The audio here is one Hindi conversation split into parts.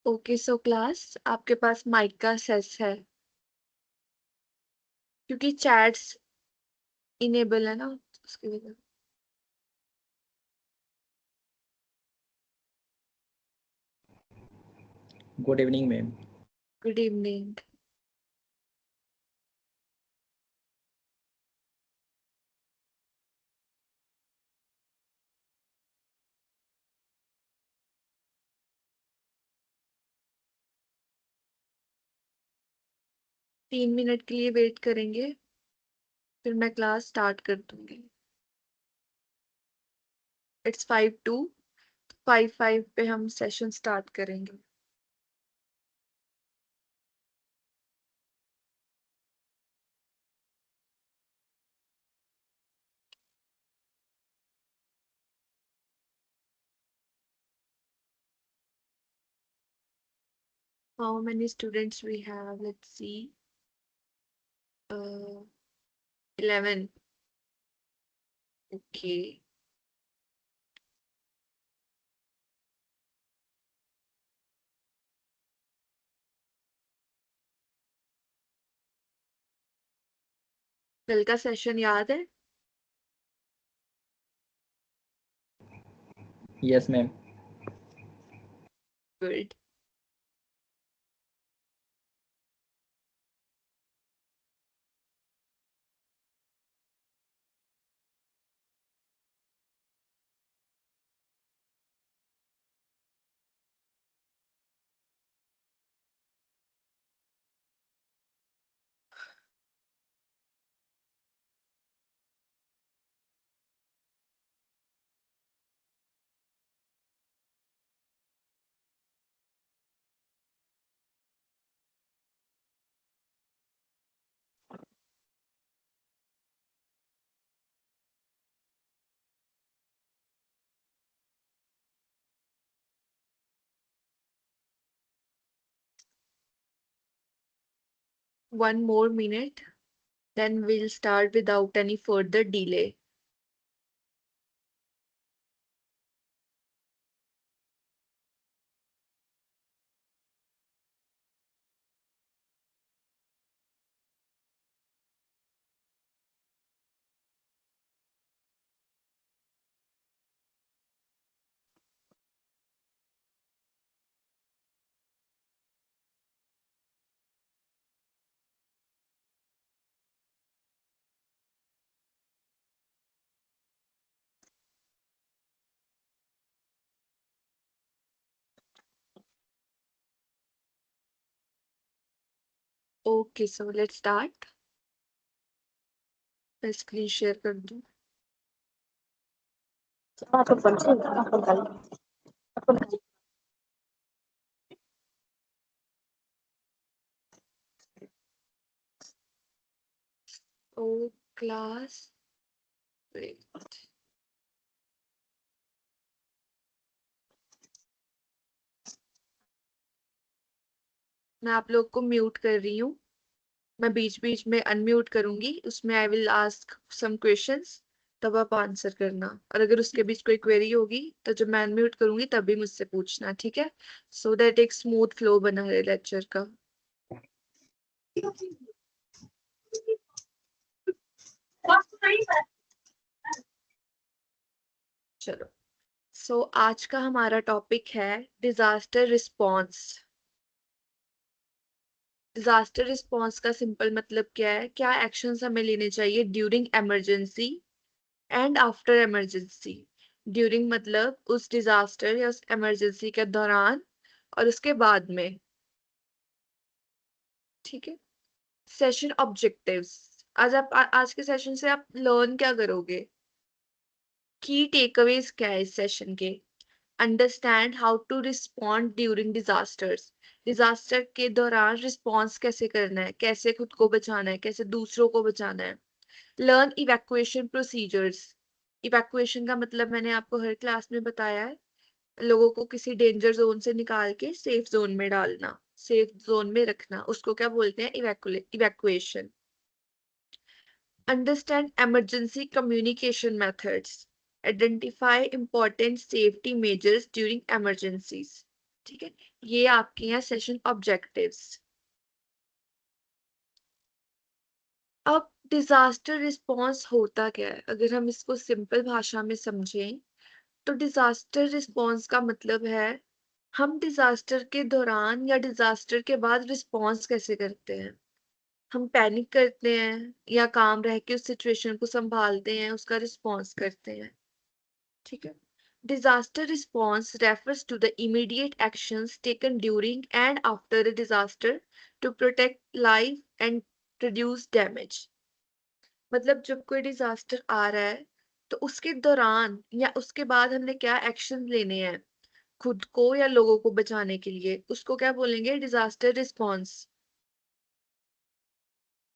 ओके सो क्लास आपके पास माइक का सेस है क्योंकि चैट्स इनेबल है ना उसकी वजह। Good evening ma'am. Good evening. तीन मिनट के लिए वेट करेंगे फिर मैं क्लास स्टार्ट कर दूंगी। इट्स 5 to 5 पे हम सेशन स्टार्ट करेंगे। How many students we have? Let's see. 11. Okay. कल का सेशन याद है? Yes ma'am. Good. One more minute, then we'll start without any further delay. Okay, so let's start. मैं स्क्रीन शेयर कर दूं। ओ क्लास वेट, मैं आप लोग को म्यूट कर रही हूँ। मैं बीच बीच में अनम्यूट करूंगी, उसमें I will ask some questions, तब आप आंसर करना। और अगर उसके बीच कोई क्वेरी होगी तो जब मैं अनम्यूट करूंगी तभी मुझसे पूछना, ठीक है? सो दैट एक स्मूथ फ्लो बना रहे लेक्चर का। चलो, सो आज का हमारा टॉपिक है डिजास्टर रिस्पॉन्स। डिजास्टर रिस्पॉन्स का सिंपल मतलब क्या है? क्या एक्शंस हमें लेने चाहिए during emergency and after emergency. During मतलब उस डिजास्टर या उस इमरजेंसी के दौरान और उसके बाद में, ठीक है? Session objectives. आज के सेशन से आप लर्न क्या करोगे? की टेकअवेज क्या है इस सेशन के? Understand how to respond during disasters. Disaster के दौरान रिस्पॉन्स कैसे करना है, कैसे खुद को बचाना है, कैसे दूसरों को बचाना है। Learn evacuation procedures. इवैक्यूएशन का मतलब मैंने आपको हर क्लास में बताया है, लोगों को किसी डेंजर जोन से निकाल के सेफ जोन में डालना, सेफ जोन में रखना, उसको क्या बोलते हैं? Evacuation. Understand emergency communication methods. Identify important safety measures during emergencies. ठीक है, ये आपके यहाँ सेशन ऑब्जेक्टिव्स। अब डिजास्टर रिस्पॉन्स होता क्या है, अगर हम इसको सिंपल भाषा में समझें तो डिजास्टर रिस्पॉन्स का मतलब है हम डिजास्टर के दौरान या डिजास्टर के बाद रिस्पॉन्स कैसे करते हैं। हम पैनिक करते हैं या काम रह के उस सिचुएशन को संभालते हैं, उसका रिस्पॉन्स करते हैं। ठीक है, disaster response refers to the immediate actions taken during and after a disaster to protect life and reduce damage। मतलब जब कोई डिजास्टर आ रहा है तो उसके दौरान या उसके बाद हमने क्या एक्शन लेने हैं खुद को या लोगों को बचाने के लिए, उसको क्या बोलेंगे, डिजास्टर रिस्पॉन्स।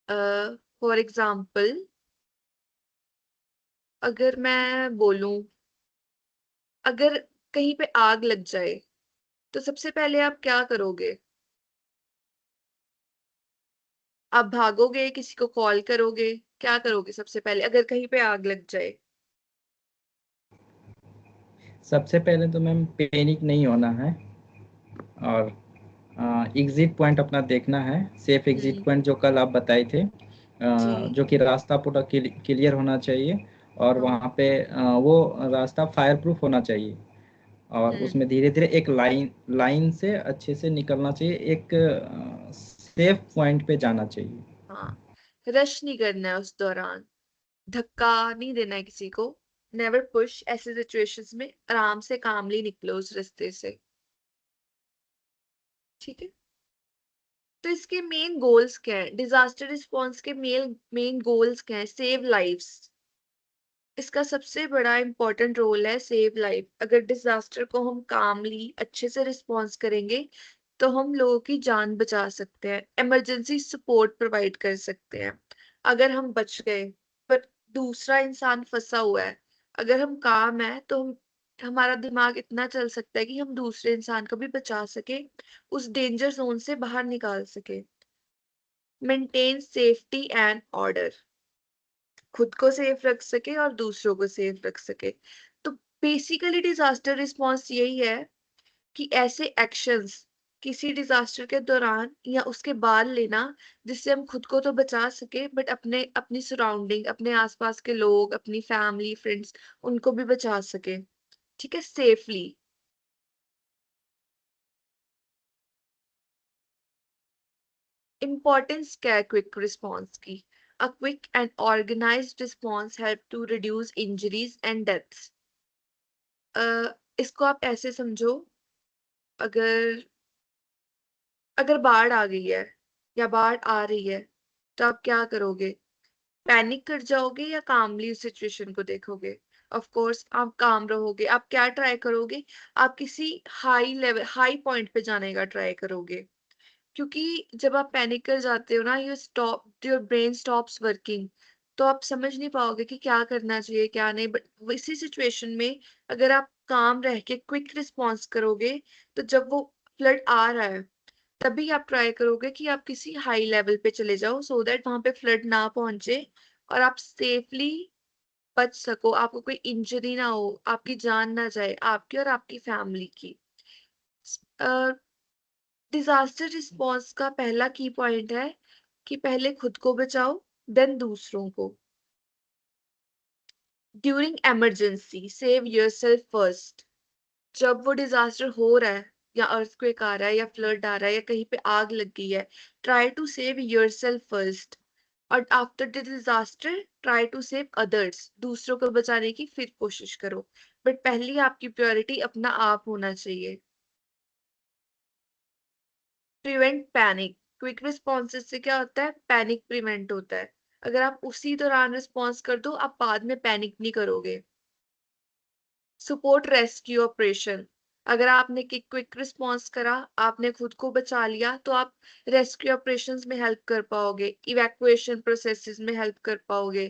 फॉर एग्जाम्पल, अगर मैं बोलूं, अगर कहीं पे आग लग जाए तो सबसे पहले आप क्या करोगे? आप भागोगे, किसी को कॉल करोगे, क्या करोगे सबसे पहले अगर कहीं पे आग लग जाए? सबसे पहले तो मैम पैनिक नहीं होना है और एग्जिट पॉइंट अपना देखना है। सेफ एग्जिट हम्म। पॉइंट जो कल आप बताए थे, जी। जो कि रास्ता पूरा क्लियर होना चाहिए और हाँ। वहाँ पे वो रास्ता फायर प्रूफ होना चाहिए और हम्म। उसमें धीरे धीरे एक लाइन लाइन से अच्छे से निकलना चाहिए, एक सेफ पॉइंट पे जाना चाहिए। हाँ, रश नहीं करना है उस दौरान, धक्का नहीं देना है किसी को। नेवर पुश, ऐसे सिचुएशंस में आराम से कामली निकलो उस रास्ते से। ठीक है, तो इसके मेन गोल्स क्या है, डिजास्टर रिस्पॉन्स के मेन मेन गोल्स क्या है? सेव लाइव्स, इसका सबसे बड़ा इंपॉर्टेंट रोल है सेव लाइफ। अगर डिजास्टर को हम कामली अच्छे से रिस्पॉन्स करेंगे तो हम लोगों की जान बचा सकते हैं, इमरजेंसी सपोर्ट प्रोवाइड कर सकते हैं। अगर हम बच गए पर दूसरा इंसान फंसा हुआ है, अगर हम काम है तो हम हमारा दिमाग इतना चल सकता है कि हम दूसरे इंसान को भी बचा सके, उस डेंजर जोन से बाहर निकाल सके। मेंटेन सेफ्टी एंड ऑर्डर, खुद को सेफ रख सके और दूसरों को सेफ रख सके। तो बेसिकली डिजास्टर रिस्पॉन्स यही है कि ऐसे एक्शंस किसी डिजास्टर के दौरान या उसके बाद लेना जिससे हम खुद को तो बचा सके बट अपने अपनी सराउंडिंग, अपने आसपास के लोग, अपनी फैमिली फ्रेंड्स, उनको भी बचा सके। ठीक है, सेफली। इंपॉर्टेंस क्या है क्विक रिस्पॉन्स की? A quick and organised response help to reduce injuries and deaths. इसको आप ऐसे समझो, अगर अगर बाढ़ आ गई है या बाढ़ आ रही है तो आप क्या करोगे? पैनिक कर जाओगे या कामली उस सिचुएशन को देखोगे? ऑफ कोर्स आप काम रहोगे। आप क्या ट्राई करोगे? आप किसी हाई लेवल, हाई पॉइंट पे जाने का ट्राई करोगे, क्योंकि जब आप पैनिक कर जाते हो ना, योर ब्रेन स्टॉप्स वर्किंग, तो आप समझ नहीं पाओगे कि क्या करना चाहिए क्या नहीं। बट इसी सिचुएशन में अगर आप काम रह के क्विक रिस्पॉन्स करोगे तो जब वो फ्लड आ रहा है तभी आप ट्राई करोगे कि आप किसी हाई लेवल पे चले जाओ सो दैट वहां पे फ्लड ना पहुंचे और आप सेफली बच सको, आपको कोई इंजरी ना हो, आपकी जान ना जाए, आपकी और आपकी फैमिली की। डिजास्टर रिस्पॉन्स का पहला की पॉइंट है कि पहले खुद को बचाओ, देन दूसरों को। During emergency save yourself first, जब वो डिजास्टर हो रहा है या अर्थक्वेक आ रहा है या फ्लड आ रहा है या कहीं पे आग लग गई है, try to save yourself first और after the disaster try to save others, दूसरों को बचाने की फिर कोशिश करो। बट पहली आपकी प्रायोरिटी अपना आप होना चाहिए। प्रिवेंट पैनिक, क्विक रिस्पॉन्सेज से क्या होता है, पैनिक प्रिवेंट होता है। अगर आप उसी दौरान रिस्पॉन्स कर दो आप बाद में पैनिक नहीं करोगे। सपोर्ट रेस्क्यू ऑपरेशन, अगर आपने क्विक रिस्पॉन्स करा, आपने खुद को बचा लिया तो आप रेस्क्यू ऑपरेशंस में हेल्प कर पाओगे, इवैक्यूएशन प्रोसेसेस में हेल्प कर पाओगे,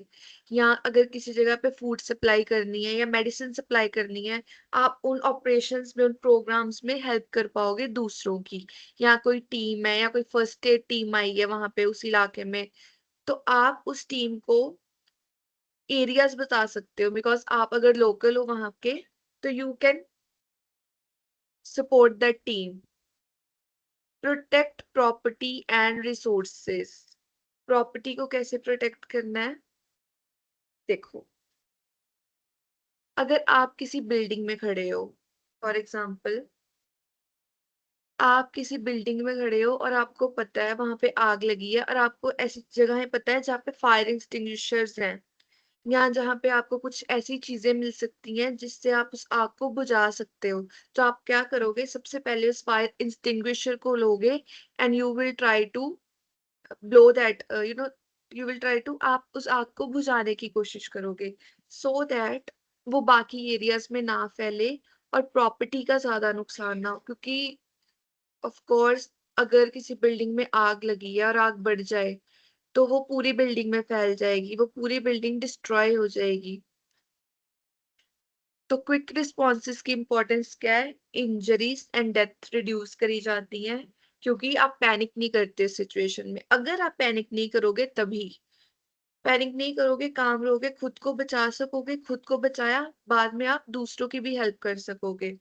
या अगर किसी जगह पे फूड सप्लाई करनी है या मेडिसिन सप्लाई करनी है, आप उन ऑपरेशंस में, उन प्रोग्राम्स में हेल्प कर पाओगे दूसरों की। या कोई टीम है या कोई फर्स्ट एड टीम आई है वहां पे उस इलाके में, तो आप उस टीम को एरियाज बता सकते हो, बिकॉज आप अगर लोकल हो वहां के तो you can support the team, protect property and resources। Property को कैसे प्रोटेक्ट करना है? देखो, अगर आप किसी बिल्डिंग में खड़े हो, फॉर एग्जाम्पल आप किसी बिल्डिंग में खड़े हो और आपको पता है वहां पे आग लगी है, और आपको ऐसी जगह पता है जहाँ पे फायर एक्सटिंग्विशर्स हैं, या जहाँ पे आपको कुछ ऐसी चीजें मिल सकती हैं जिससे आप उस आग को बुझा सकते हो, तो आप क्या करोगे? सबसे पहले उस फायर एक्सटिंग्विशर को लोगे and you will try to blow that you will try to, आप उस आग को बुझाने की कोशिश करोगे, सो दैट वो बाकी एरियाज में ना फैले और प्रॉपर्टी का ज्यादा नुकसान ना हो। क्योंकि ऑफ कोर्स अगर किसी बिल्डिंग में आग लगी है और आग बढ़ जाए तो वो पूरी बिल्डिंग में फैल जाएगी, वो पूरी बिल्डिंग डिस्ट्रॉय हो जाएगी। तो क्विक रिस्पॉन्सेज की इंपॉर्टेंस क्या है? इंजरीज एंड डेथ रिड्यूस करी जाती हैं, क्योंकि आप पैनिक नहीं करते इस सिचुएशन में। अगर आप पैनिक नहीं करोगे, तभी पैनिक नहीं करोगे, काम रहोगे, खुद को बचा सकोगे, खुद को बचाया बाद में आप दूसरों की भी हेल्प कर सकोगे।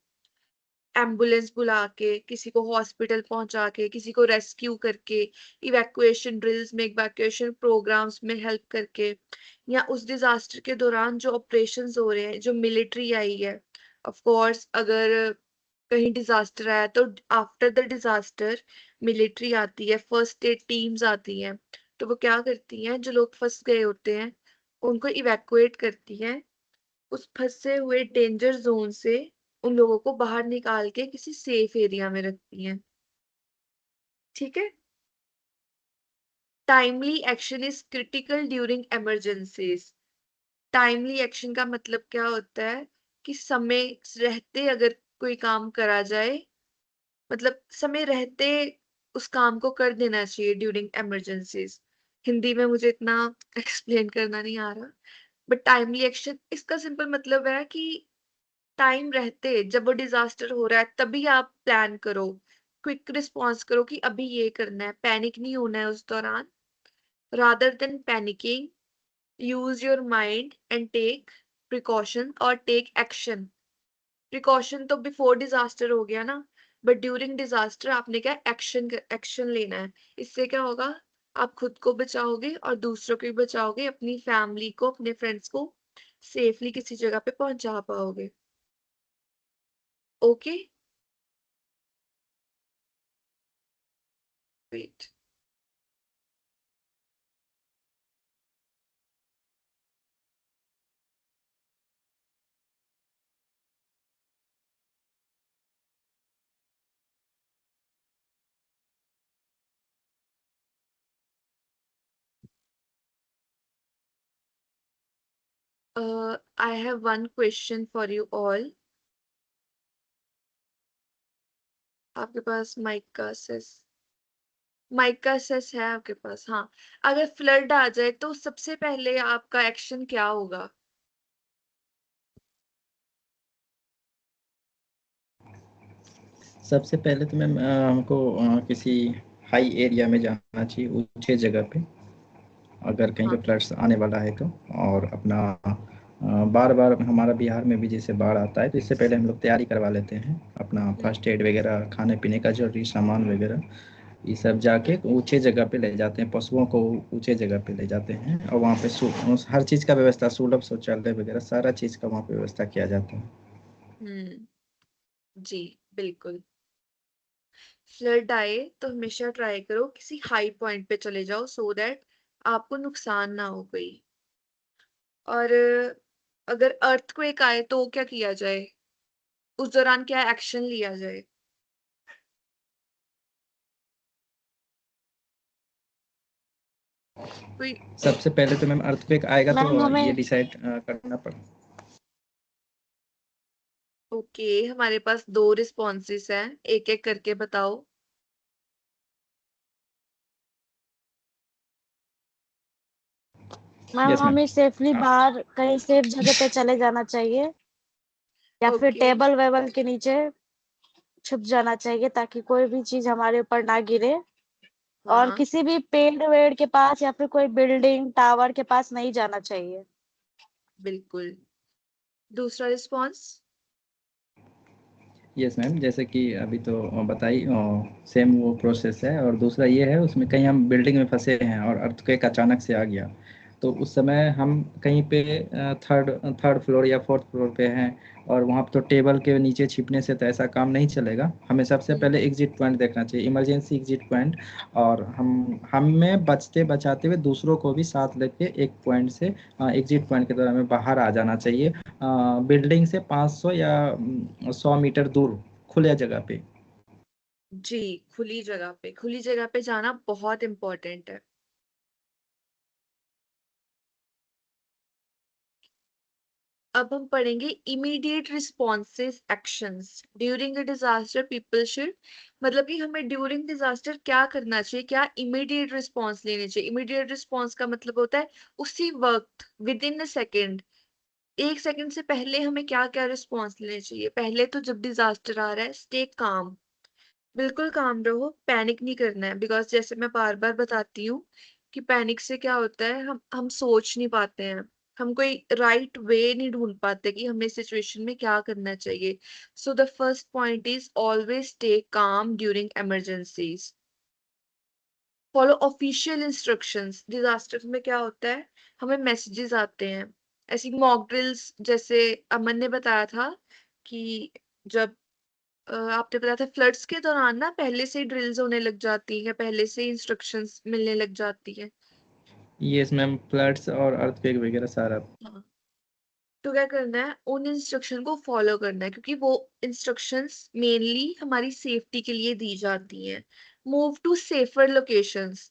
एम्बुलेंस बुला के, किसी को हॉस्पिटल पहुंचा के, किसी को रेस्क्यू करके, इवैक्यूएशन ड्रिल्स में, इवैक्यूएशन प्रोग्राम्स में हेल्प करके, या उस डिजास्टर के दौरान जो ऑपरेशंस हो रहे हैं, जो मिलिट्री आई है, ऑफ कोर्स अगर कहीं डिजास्टर आया तो आफ्टर द डिजास्टर मिलिट्री आती है, फर्स्ट एड टीम्स आती हैं, तो वो क्या करती हैं? जो लोग फंस गए होते हैं उनको इवैक्यूएट करती हैं, उस फंसे हुए डेंजर जोन से उन लोगों को बाहर निकाल के किसी सेफ एरिया में रखती हैं। ठीक है? Timely action is critical during emergencies. Timely action का मतलब क्या होता है? कि समय रहते अगर कोई काम करा जाए, मतलब समय रहते उस काम को कर देना चाहिए ड्यूरिंग इमरजेंसीज। हिंदी में मुझे इतना एक्सप्लेन करना नहीं आ रहा, बट टाइमली एक्शन इसका सिंपल मतलब है कि टाइम रहते जब वो डिजास्टर हो रहा है तभी आप प्लान करो, क्विक रिस्पॉन्स करो कि अभी ये करना है, पैनिक नहीं होना है उस दौरान। Rather than panicking, use your mind and take precaution और टेक एक्शन। प्रिकॉशन तो बिफोर डिजास्टर हो गया ना, बट ड्यूरिंग डिजास्टर आपने क्या एक्शन एक्शन लेना है। इससे क्या होगा? आप खुद को बचाओगे और दूसरों को भी बचाओगे, अपनी फैमिली को, अपने फ्रेंड्स को सेफली किसी जगह पे पहुंचा पाओगे। Okay, wait. I have one question for you all. आपके पास माइक का सेस है आपके पास? हाँ। अगर फ्लड आ जाए तो सबसे पहले आपका एक्शन क्या होगा? सबसे पहले तो मैम हमको किसी हाई एरिया में जाना चाहिए, ऊंचे जगह पे, अगर कहीं पे हाँ। फ्लड्स आने वाला है तो। और अपना बार बार हमारा बिहार में भी जैसे बाढ़ आता है तो इससे पहले हम लोग तैयारी करवा लेते हैं, अपना हम्म, फर्स्ट एड वगैरह, खाने पीने का जरूरी सामान वगैरह, ये सब जाके ऊंचे जगह पे ले जाते हैं, पशुओं को ऊंचे जगह पे ले जाते हैं, और वहाँ पे हर चीज़ का व्यवस्था, सुलभ शौचालय वगैरह सारा चीज़ का वहाँ पे व्यवस्था किया जाता है। हम्म, जी, बिल्कुल। फ्लड आए तो हमेशा ट्राई करो किसी हाई पॉइंट पे चले जाओ, सो दैट आपको नुकसान ना हो कोई। और अगर अर्थक्वेक आए तो क्या किया जाए? उस दौरान क्या एक्शन लिया जाए? कोई? सबसे पहले तो मैम अर्थक्वेक आएगा तो मैम ये हमें डिसाइड करना पड़ेगा। ओके, हमारे पास दो रिस्पॉन्सेस हैं, एक एक करके बताओ। Ma'am yes ma'am. हमें सेफली बाहर कहीं सेफ जगह पे चले जाना चाहिए, या फिर ओके। टेबल वेबल के नीचे छुप जाना चाहिए ताकि कोई भी चीज हमारे ऊपर ना गिरे, और हाँ, किसी भी पेड़ वेड़ के पास या फिर कोई बिल्डिंग टावर के पास नहीं जाना चाहिए। बिल्कुल। दूसरा रिस्पॉन्स? यस मैम, जैसे कि अभी तो बताई सेम वो प्रोसेस है। और दूसरा ये है, उसमें कहीं हम बिल्डिंग में फंसे हैं और अर्थक्वेक अचानक से आ गया, तो उस समय हम कहीं पे थर्ड थर्ड फ्लोर या फोर्थ फ्लोर पे हैं, और वहाँ पे तो टेबल के नीचे छिपने से तो ऐसा काम नहीं चलेगा। हमें सबसे पहले एग्जिट पॉइंट देखना चाहिए, इमरजेंसी एग्जिट पॉइंट। और हमें बचते बचाते हुए दूसरों को भी साथ लेके एक पॉइंट से एग्जिट पॉइंट के द्वारा हमें बाहर आ जाना चाहिए, बिल्डिंग से 500 या 100 मीटर दूर खुले जगह पे। जी, खुली जगह पे जाना बहुत इंपॉर्टेंट है। अब हम पढ़ेंगे immediate responses actions during a disaster people should, मतलब कि हमें ड्यूरिंग डिजास्टर क्या करना चाहिए, क्या इमीडिएट रिस्पॉन्स लेने चाहिए। इमीडिएट रिस्पॉन्स का मतलब होता है उसी वक्त, with in a second, 1 second से पहले हमें क्या क्या रिस्पॉन्स लेने चाहिए। पहले तो जब डिजास्टर आ रहा है, स्टे काम, बिल्कुल काम रहो, पैनिक नहीं करना है। बिकॉज जैसे मैं बार बार बताती हूँ कि पैनिक से क्या होता है, हम सोच नहीं पाते हैं, हम कोई राइट वे नहीं ढूंढ पाते कि हमें सिचुएशन में क्या करना चाहिए। So the first point is always stay calm during emergencies. Follow official instructions. Disasters में क्या होता है, हमें मैसेजेस आते हैं, ऐसी मॉक ड्रिल्स, जैसे अमन ने बताया था कि जब आपने बताया था फ्लड्स के दौरान ना पहले से ही ड्रिल्स होने लग जाती है, पहले से ही इंस्ट्रक्शंस मिलने लग जाती है। यस मैम, फ्लड्स और अर्थक्वेक वगैरह सारा। हाँ, तो क्या करना है, उन इंस्ट्रक्शन को फॉलो करना है, क्योंकि वो इंस्ट्रक्शंस मेनली हमारी सेफ्टी के लिए दी जाती हैं। Move to safer locations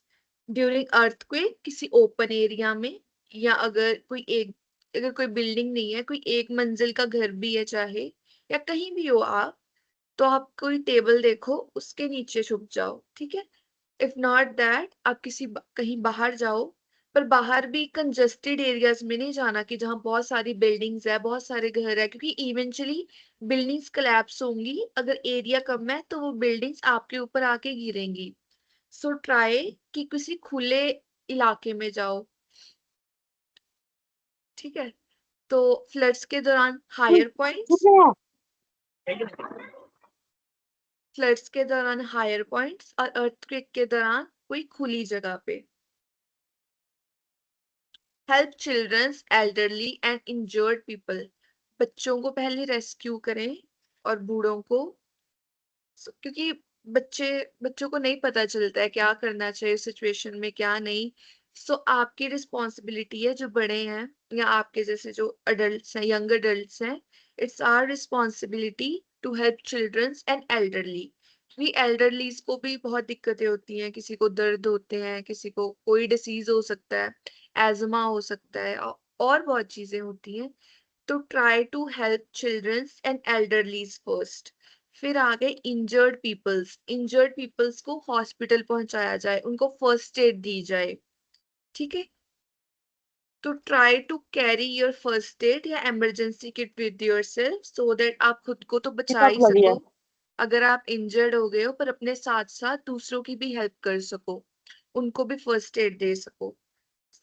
during earthquake, किसी ओपन एरिया में, या अगर कोई बिल्डिंग नहीं है, कोई एक मंजिल का घर भी है चाहे, या कहीं भी हो आप, तो आप कोई टेबल देखो, उसके नीचे छुप जाओ, ठीक है। इफ नॉट दैट, आप कहीं बाहर जाओ, पर बाहर भी कंजेस्टेड एरियाज में नहीं जाना कि जहां बहुत सारी बिल्डिंग्स है, बहुत सारे घर है, क्योंकि इवेंचुअली बिल्डिंग्स कोलैप्स होंगी। अगर एरिया कम है तो वो बिल्डिंग्स आपके ऊपर आके गिरेंगी। सो ट्राई कि किसी खुले इलाके में जाओ, ठीक है। तो फ्लड्स के दौरान हायर पॉइंट्स, और अर्थक्वेक के दौरान कोई खुली जगह पे। Help childrens, elderly and injured people. बच्चों को पहले रेस्क्यू करें और बूढ़ों को, क्योंकि बच्चों को नहीं पता चलता है क्या करना चाहिए सिचुएशन में, क्या नहीं। सो आपकी रिस्पॉन्सिबिलिटी है, जो बड़े हैं या आपके जैसे जो अडल्ट्स हैं, यंग अडल्ट्स हैं, it's our responsibility to help childrens and elderly. क्योंकि एल्डरलीज को भी बहुत दिक्कतें होती हैं, किसी को दर्द होते हैं, किसी को कोई डिसीज हो सकता है, एजमा हो सकता है, और बहुत चीजें होती हैं। तो try to help childrens and elderlies first. फिर आ गए इंजर्ड पीपल्स को हॉस्पिटल पहुंचाया जाए, उनको फर्स्ट एड दी जाए, ठीक है। तो try to carry your first aid या emergency kit with yourself, so that आप खुद को तो बचा ही सको, अगर आप इंजर्ड हो गए हो, पर अपने साथ साथ दूसरों की भी हेल्प कर सको, उनको भी फर्स्ट एड दे सको।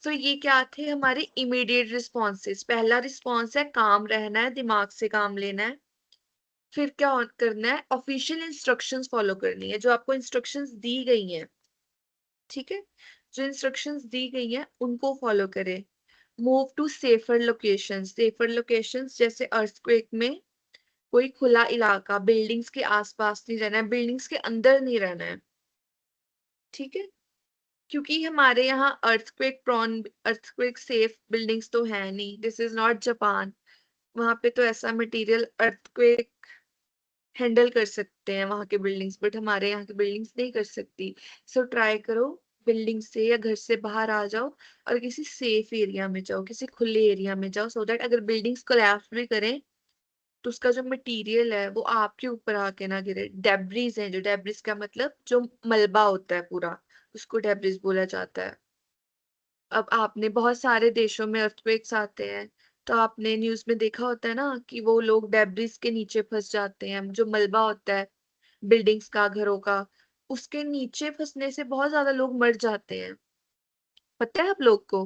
तो ये क्या थे हमारे इमीडिएट रिस्पॉन्सेस। पहला रिस्पॉन्स है काम रहना है, दिमाग से काम लेना है। फिर क्या करना है, ऑफिशियल इंस्ट्रक्शंस फॉलो करनी है, जो आपको इंस्ट्रक्शंस दी गई हैं, ठीक है। जो इंस्ट्रक्शंस दी गई हैं उनको फॉलो करें। मूव टू सेफर लोकेशंस जैसे अर्थक्वेक में कोई खुला इलाका, बिल्डिंग्स के आसपास नहीं रहना है, बिल्डिंग्स के अंदर नहीं रहना है, ठीक है। क्योंकि हमारे यहाँ अर्थक्वेक सेफ बिल्डिंग्स तो है नहीं, दिस इज नॉट जापान। वहां पे तो ऐसा मटेरियल अर्थक्वेक हैंडल कर सकते हैं वहां के बिल्डिंग्स, बट हमारे यहाँ की बिल्डिंग्स नहीं कर सकती। सो ट्राई करो, बिल्डिंग से या घर से बाहर आ जाओ और किसी सेफ एरिया में जाओ, किसी खुले एरिया में जाओ, सो दैट अगर बिल्डिंग्स कोलैप्स भी करें तो उसका जो मटेरियल है वो आपके ऊपर आके ना गिरे। डेब्रिज है, जो डेब्रिज का मतलब जो मलबा होता है पूरा, उसको डेब्रिज बोला जाता है। अब आपने बहुत सारे देशों में अर्थक्वेक्स आते हैं, तो आपने न्यूज में देखा होता है ना कि वो लोग डेब्रिस के नीचे फंस जाते हैं, जो मलबा होता है बिल्डिंग्स का, घरों का, उसके नीचे फंसने से बहुत ज्यादा लोग मर जाते हैं, पता है आप लोग को,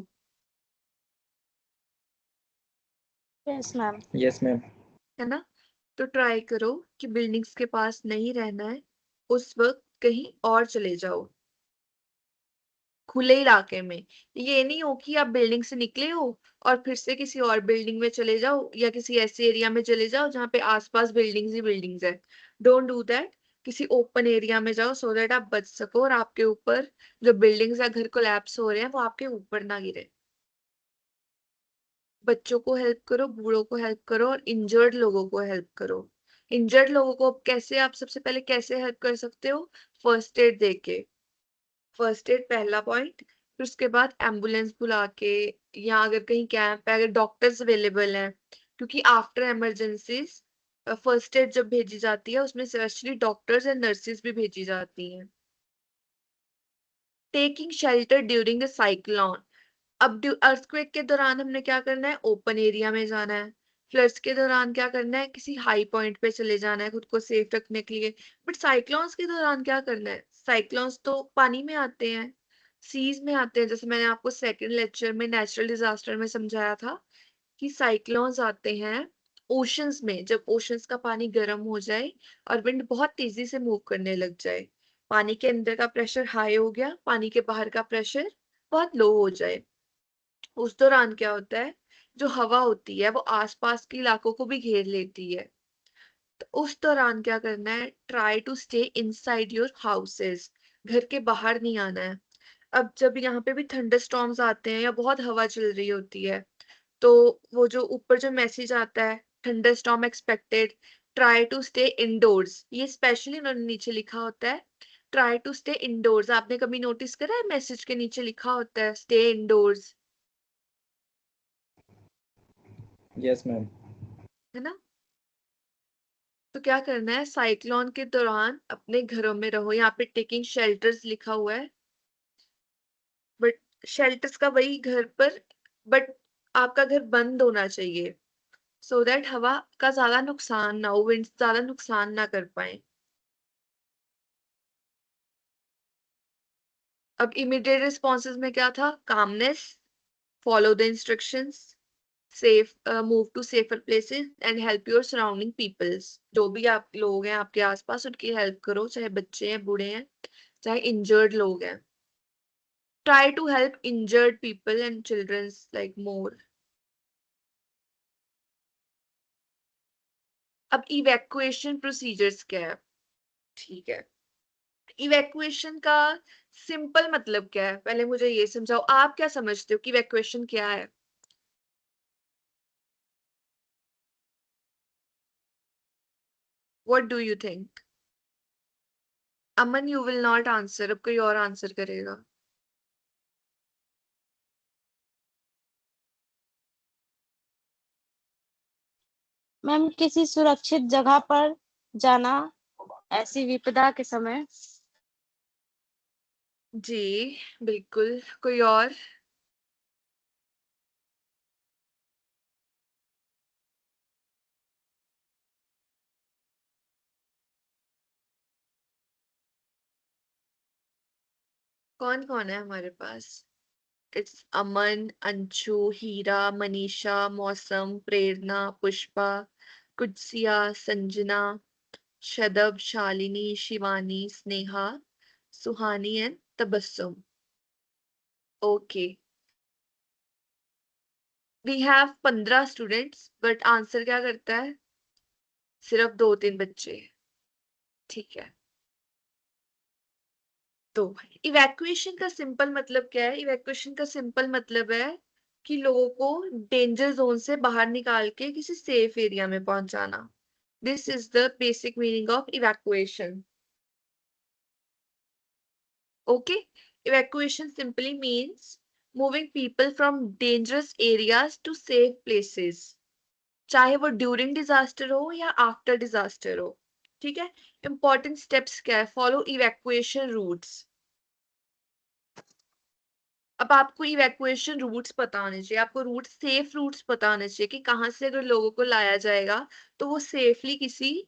यस मैम। Yes ma'am. है ना। तो ट्राई करो कि बिल्डिंग्स के पास नहीं रहना है, उस वक्त कहीं और चले जाओ, खुले इलाके में। ये नहीं हो कि आप बिल्डिंग से निकले हो और फिर से किसी और बिल्डिंग में चले जाओ या किसी ऐसे एरिया में चले जाओ जहाँ पे आसपास बिल्डिंग्स ही बिल्डिंग्स है। Don't do that. किसी ओपन एरिया में जाओ सो दैट आप बच सको और आपके ऊपर जो बिल्डिंग्स या घर कोलैप्स हो रहे हैं वो आपके ऊपर ना गिरे। बच्चों को हेल्प करो, बूढ़ों को हेल्प करो और इंजर्ड लोगों को हेल्प करो। इंजर्ड लोगों को कैसे, आप सबसे पहले कैसे हेल्प कर सकते हो? फर्स्ट एड देके। फर्स्ट एड पहला पॉइंट। फिर उसके बाद एम्बुलेंस बुला के, या अगर कहीं कैंप है, अगर डॉक्टर्स अवेलेबल हैं, क्योंकि आफ्टर इमरजेंसीज फर्स्ट एड जब भेजी जाती है उसमें स्पेशली डॉक्टर्स एंड नर्सेज भी भेजी जाती हैं। Taking shelter during the cyclone. अब अर्थक्वेक के दौरान हमने क्या करना है? ओपन एरिया में जाना है। फ्लड्स के दौरान क्या करना है? किसी हाई पॉइंट पे चले जाना है खुद को सेफ रखने के लिए। बट साइक्लोन्स के दौरान क्या करना है? साइक्लोन्स तो पानी में आते हैं, सीज में आते हैं, जैसे मैंने आपको सेकंड लेक्चर में नेचुरल डिजास्टर में समझाया था कि साइक्लोन्स आते हैं ओशंस में, जब ओशंस का पानी गर्म हो जाए और विंड बहुत तेजी से मूव करने लग जाए। पानी के अंदर का प्रेशर हाई हो गया, पानी के बाहर का प्रेशर बहुत लो हो जाए। उस दौरान क्या होता है? जो हवा होती है वो आसपास के इलाकों को भी घेर लेती है। तो उस दौरान क्या करना है? Try to stay inside your houses. घर के बाहर नहीं आना है। अब जब यहाँ पे भी थंडर स्टॉर्म्स आते हैं या बहुत हवा चल रही होती है, तो वो जो ऊपर जो मैसेज आता है thunderstorm expected, try to stay indoors, ये स्पेशली उन्होंने नीचे लिखा होता है ट्राई टू स्टे इनडोर्स। आपने कभी नोटिस करा है मैसेज के नीचे लिखा होता है स्टे इनडोर्स? Yes ma'am. है ना? तो क्या करना है? साइक्लोन के दौरान अपने घरों में रहो। यहाँ पे टेकिंग शेल्टर्स लिखा हुआ है, बट शेल्टर्स का वही घर पर, बट आपका घर बंद होना चाहिए सो दैट हवा का ज्यादा नुकसान ना हो, विंड ज्यादा नुकसान ना कर पाए। अब इमीडिएट रिस्पॉन्सेज में क्या था? Calmness, follow the instructions, safe, move to safer places and help your surrounding peoples. जो भी आप लोग हैं आपके आसपास उनकी हेल्प करो, चाहे बच्चे हैं, बूढ़े हैं, चाहे इंजर्ड लोग हैं। Try to help injured people and children's like more. अब इवैक्यूएशन प्रोसीजर्स क्या है? ठीक है, इवैक्यूएशन का सिंपल मतलब क्या है? पहले मुझे ये समझाओ, आप क्या समझते हो कि इवैक्यूएशन क्या है? What do you think? Aman, you will not answer, अब कोई और आंसर करेगा। मैम किसी सुरक्षित जगह पर जाना ऐसी विपदा के समय। जी बिल्कुल, कोई और? कौन कौन है हमारे पास? It's Aman, Anshu, Heera, Manisha, Mausam, Prerna, Pushpa, Kutsiya, Sanjana, Shadab, Shalini, Shivani, Sneha, Suhani and Tabassum. Okay, we have 15 students but answer क्या करता है? सिर्फ 2-3 बच्चे। ठीक है, तो इवैक्यूएशन का सिंपल मतलब क्या है? इवैक्यूएशन का सिंपल मतलब है कि लोगों को डेंजर जोन से बाहर निकाल के किसी सेफ एरिया में पहुंचाना। This is the basic meaning of evacuation. Okay, evacuation simply means moving people from dangerous areas to safe places, चाहे वो ड्यूरिंग डिजास्टर हो या आफ्टर डिजास्टर हो। ठीक है, इंपॉर्टेंट स्टेप्स क्या है? Follow evacuation routes. अब आपको इवैक्यूएशन रूट्स पता होने चाहिए, आपको रूट सेफ रूट्स पता होने चाहिए कि कहाँ से अगर लोगों को लाया जाएगा तो वो सेफली किसी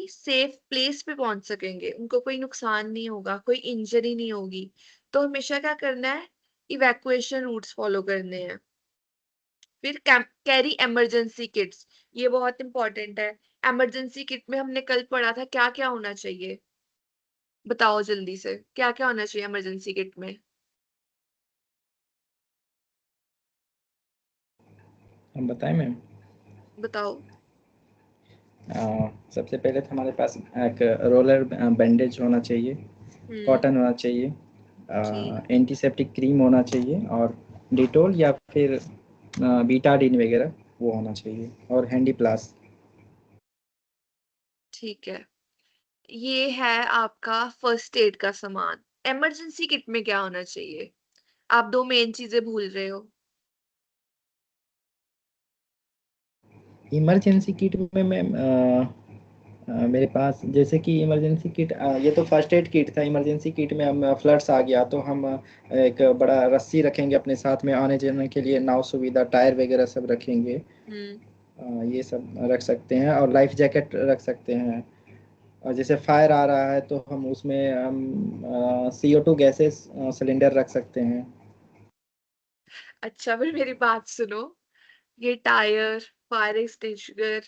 सेफ प्लेस पे पहुंच सकेंगे, उनको कोई नुकसान नहीं होगा, कोई इंजरी नहीं होगी। तो हमेशा क्या करना है? इवैक्यूएशन रूट्स फॉलो करने हैं। फिर कैरी इमरजेंसी किट्स, ये बहुत इंपॉर्टेंट है। इमरजेंसी किट में हमने कल पढ़ा था क्या क्या होना चाहिए, बताओ जल्दी से, क्या क्या होना चाहिए इमरजेंसी किट में? हम बताएं मैम? बताओ। सबसे पहले तो हमारे पास एक रोलर बैंडेज होना चाहिए, कॉटन होना चाहिए, ठीक एंटीसेप्टिक क्रीम होना चाहिए, और डिटोल या फिर बीटाडीन वगैरह वो होना चाहिए, और हैंडी प्लास। ठीक है, ये है आपका फर्स्ट एड का सामान। इमरजेंसी किट में क्या होना चाहिए? आप दो मेन चीजें भूल रहे हो। इमरजेंसी किट में मैम मेरे पास जैसे कि इमरजेंसी किट, ये तो फर्स्ट एड किट था। इमरजेंसी किट में हम फ्लड्स आ गया तो हम एक बड़ा रस्सी रखेंगे अपने साथ में, आने जाने के लिए नाव सुविधा, टायर वगैरह सब रखेंगे। हम्म। ये सब रख सकते हैं, और लाइफ जैकेट रख सकते हैं। और जैसे फायर आ रहा है तो हम उसमें हम CO2 गैसेस सिलेंडर रख सकते हैं। अच्छा, फिर मेरी बात सुनो, ये टायर, फायर एक्सटिंग्विशर,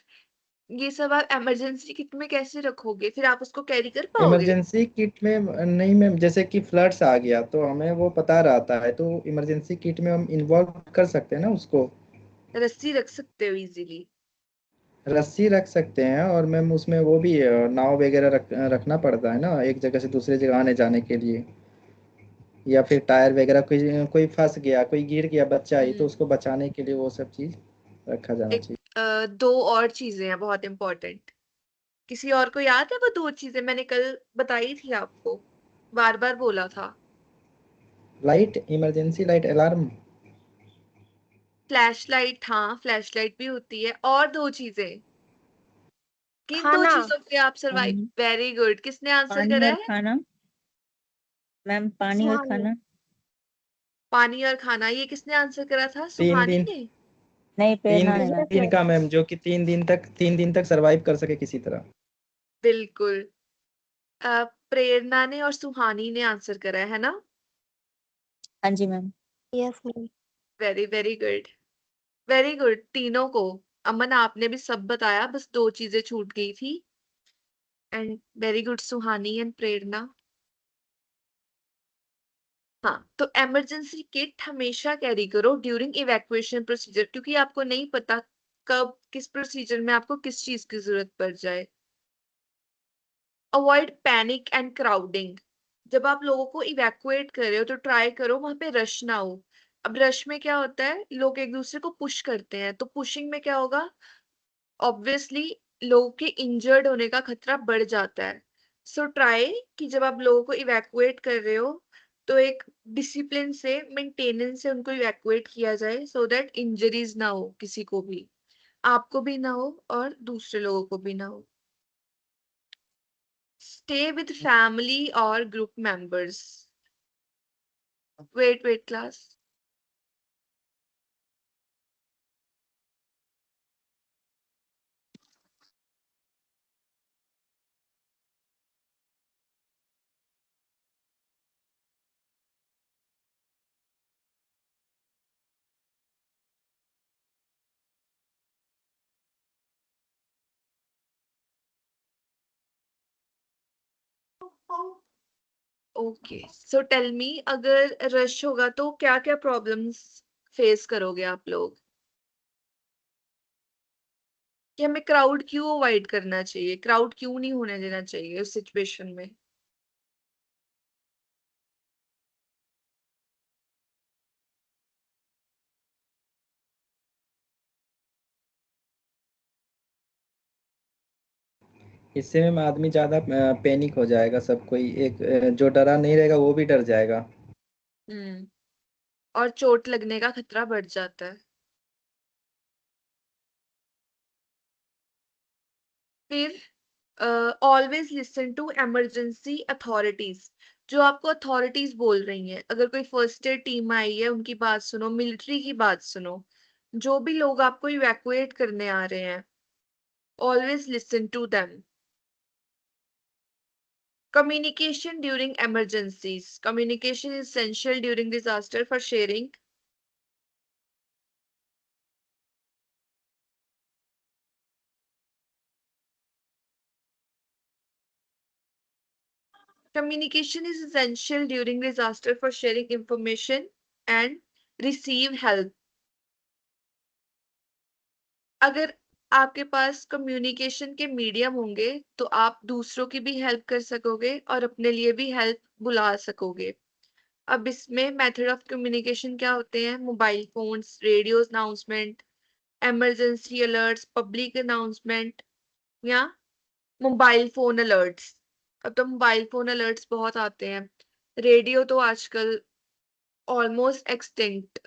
ये सब आप इमरजेंसी किट में कैसे रखोगे? फिर आप उसको कैरी कर पाओगे? इमरजेंसी किट में नहीं मैम, जैसे कि फ्लड्स आ गया तो हमें वो पता रहता है, तो इमरजेंसी किट में हम इन्वॉल्व कर सकते हैं ना उसको। रस्सी रख सकते हो इजीली। रस्सी रख सकते हैं, और मैम उसमें वो भी नाव वगैरह रखना पड़ता है ना, एक जगह से दूसरी जगह आने जाने के लिए। या फिर टायर वगैरह, कोई कोई फंस गया, कोई गिर गया बच्चा ही, तो हम्म। उसको बचाने के लिए वो सब चीज रखा जाना एक चाहिए। दो और चीजें हैं बहुत इंपॉर्टेंट। किसी और को याद है वो दो चीजें मैंने कल बताई थी आपको, बार बार बोला था? Light, emergency light, alarm. Flash light, हाँ फ्लैश लाइट भी होती है। और दो चीजें, किन दो खाना। चीजों से आप सरवाइव? पानी। वेरी गुड, किसने आंसर पानी करा और है? खाना। मैम पानी और सुहानी। खाना। पानी और खाना, ये किसने आंसर करा था? 3 दिन। सुहानी ने। नहीं, तीन प्रेरणा ने मैम। दिन का मैम, जो कि 3 दिन तक सरवाइव कर सके किसी तरह। बिल्कुल। प्रेरणा ने और सुहानी ने आंसर करा है ना? हाँ जी ma'am. Yes ma'am. Very very good, very good तीनों को। अमन आपने भी सब बताया, बस दो चीजें छूट गई थी। And very good Suhani and Prerna. हाँ, तो इमरजेंसी किट हमेशा कैरी करो ड्यूरिंग इवैक्यूएशन प्रोसीजर, क्योंकि आपको नहीं पता कब किस प्रोसीजर में आपको किस चीज की जरूरत पड़ जाए। अवॉइड पैनिक एंड क्राउडिंग, जब आप लोगों को इवैक्यूएट कर रहे हो तो ट्राई करो वहां पे रश ना हो। अब रश में क्या होता है, लोग एक दूसरे को पुश करते हैं, तो पुशिंग में क्या होगा, ऑब्वियसली लोगों के इंजर्ड होने का खतरा बढ़ जाता है। सो ट्राई कि जब आप लोगों को इवैक्यूएट कर रहे हो तो एक डिसिप्लिन से, मेंटेनेंस से उनको इवैक्यूएट किया जाए, सो दैट इंजरीज ना हो किसी को भी, आपको भी ना हो और दूसरे लोगों को भी ना हो। स्टे विद फैमिली और group members. Wait class. Okay, so tell me, अगर रश होगा तो क्या क्या प्रॉब्लम्स फेस करोगे आप लोग? कि हमें क्राउड क्यों अवॉइड करना चाहिए, क्राउड क्यों नहीं होने देना चाहिए उस सिचुएशन में? इससे मैम आदमी ज्यादा पैनिक हो जाएगा, सब कोई एक जो डरा नहीं रहेगा वो भी डर जाएगा। हम्म। और चोट लगने का खतरा बढ़ जाता है। फिर always listen to emergency authorities, जो आपको अथॉरिटीज बोल रही हैं, अगर कोई फर्स्ट एड टीम आई है उनकी बात सुनो, मिलिट्री की बात सुनो, जो भी लोग आपको इवैक्यूएट करने आ रहे हैं, always listen to them. Communication during emergencies. Communication is essential during disaster for sharing Communication is essential during disaster for sharing information and receive help. अगर आपके पास कम्युनिकेशन के मीडियम होंगे तो आप दूसरों की भी हेल्प कर सकोगे और अपने लिए भी हेल्प बुला सकोगे। अब इसमें मेथड ऑफ कम्युनिकेशन क्या होते हैं? Mobile phones, radio announcement, emergency alerts, public announcement या मोबाइल फोन अलर्ट्स। अब तो मोबाइल फोन अलर्ट्स बहुत आते हैं। रेडियो तो आजकल ऑलमोस्ट एक्सटिंक्ट।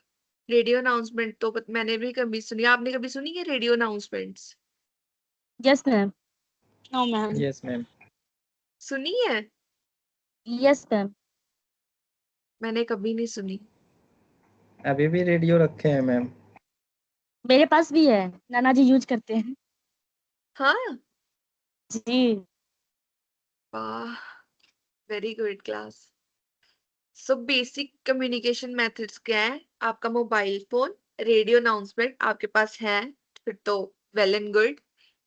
रेडियो अनाउंसमेंट तो मैंने भी कभी सुनी। आपने कभी सुनी है radio announcements? Yes ma'am. No ma'am. Yes ma'am. सुनी है? Yes ma'am. मैंने कभी नहीं सुनी। अभी भी रेडियो रखे हैं मैम। मेरे पास भी है, नाना जी यूज करते हैं। हाँ, जी। वाह, very good class. So basic communication methods क्या है? आपका मोबाइल फोन, रेडियो अनाउंसमेंट आपके पास है, फिर तो well and good.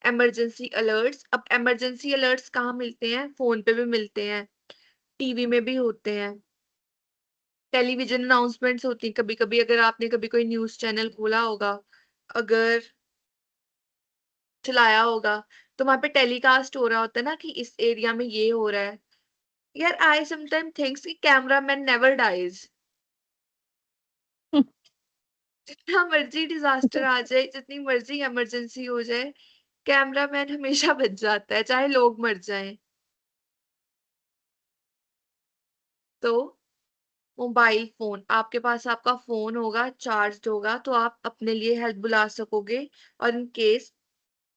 Emergency alerts, अब इमरजेंसी अलर्ट्स कहाँ मिलते हैं? फोन पे भी मिलते हैं, टीवी में भी होते हैं, टेलीविजन अनाउंसमेंट्स होती हैं कभी कभी। अगर आपने कभी कोई न्यूज चैनल खोला होगा, अगर चलाया होगा, तो वहां पे टेलीकास्ट हो रहा होता है ना कि इस एरिया में ये हो रहा है। यार आई समटाइम थिंक्स कि कैमरामैन नेवर डाइज। जितना मर्जी डिजास्टर आ जाए, जितनी मर्जी इमरजेंसी हो जाए, कैमरामैन हमेशा बच जाता है, चाहे लोग मर जाएं। तो मोबाइल फोन, आपके पास आपका फोन होगा, चार्ज होगा, तो आप अपने लिए हेल्प बुला सकोगे। और इन केस